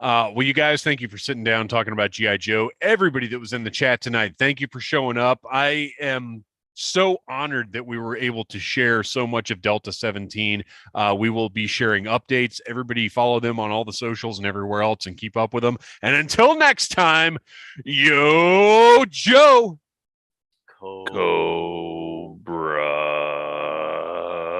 Well, you guys, thank you for sitting down talking about G.I. Joe. Everybody that was in the chat tonight, thank you for showing up. I am so honored that we were able to share so much of Delta 17. We will be sharing updates. Everybody follow them on all the socials and everywhere else and keep up with them. And until next time, yo, Joe. Cool.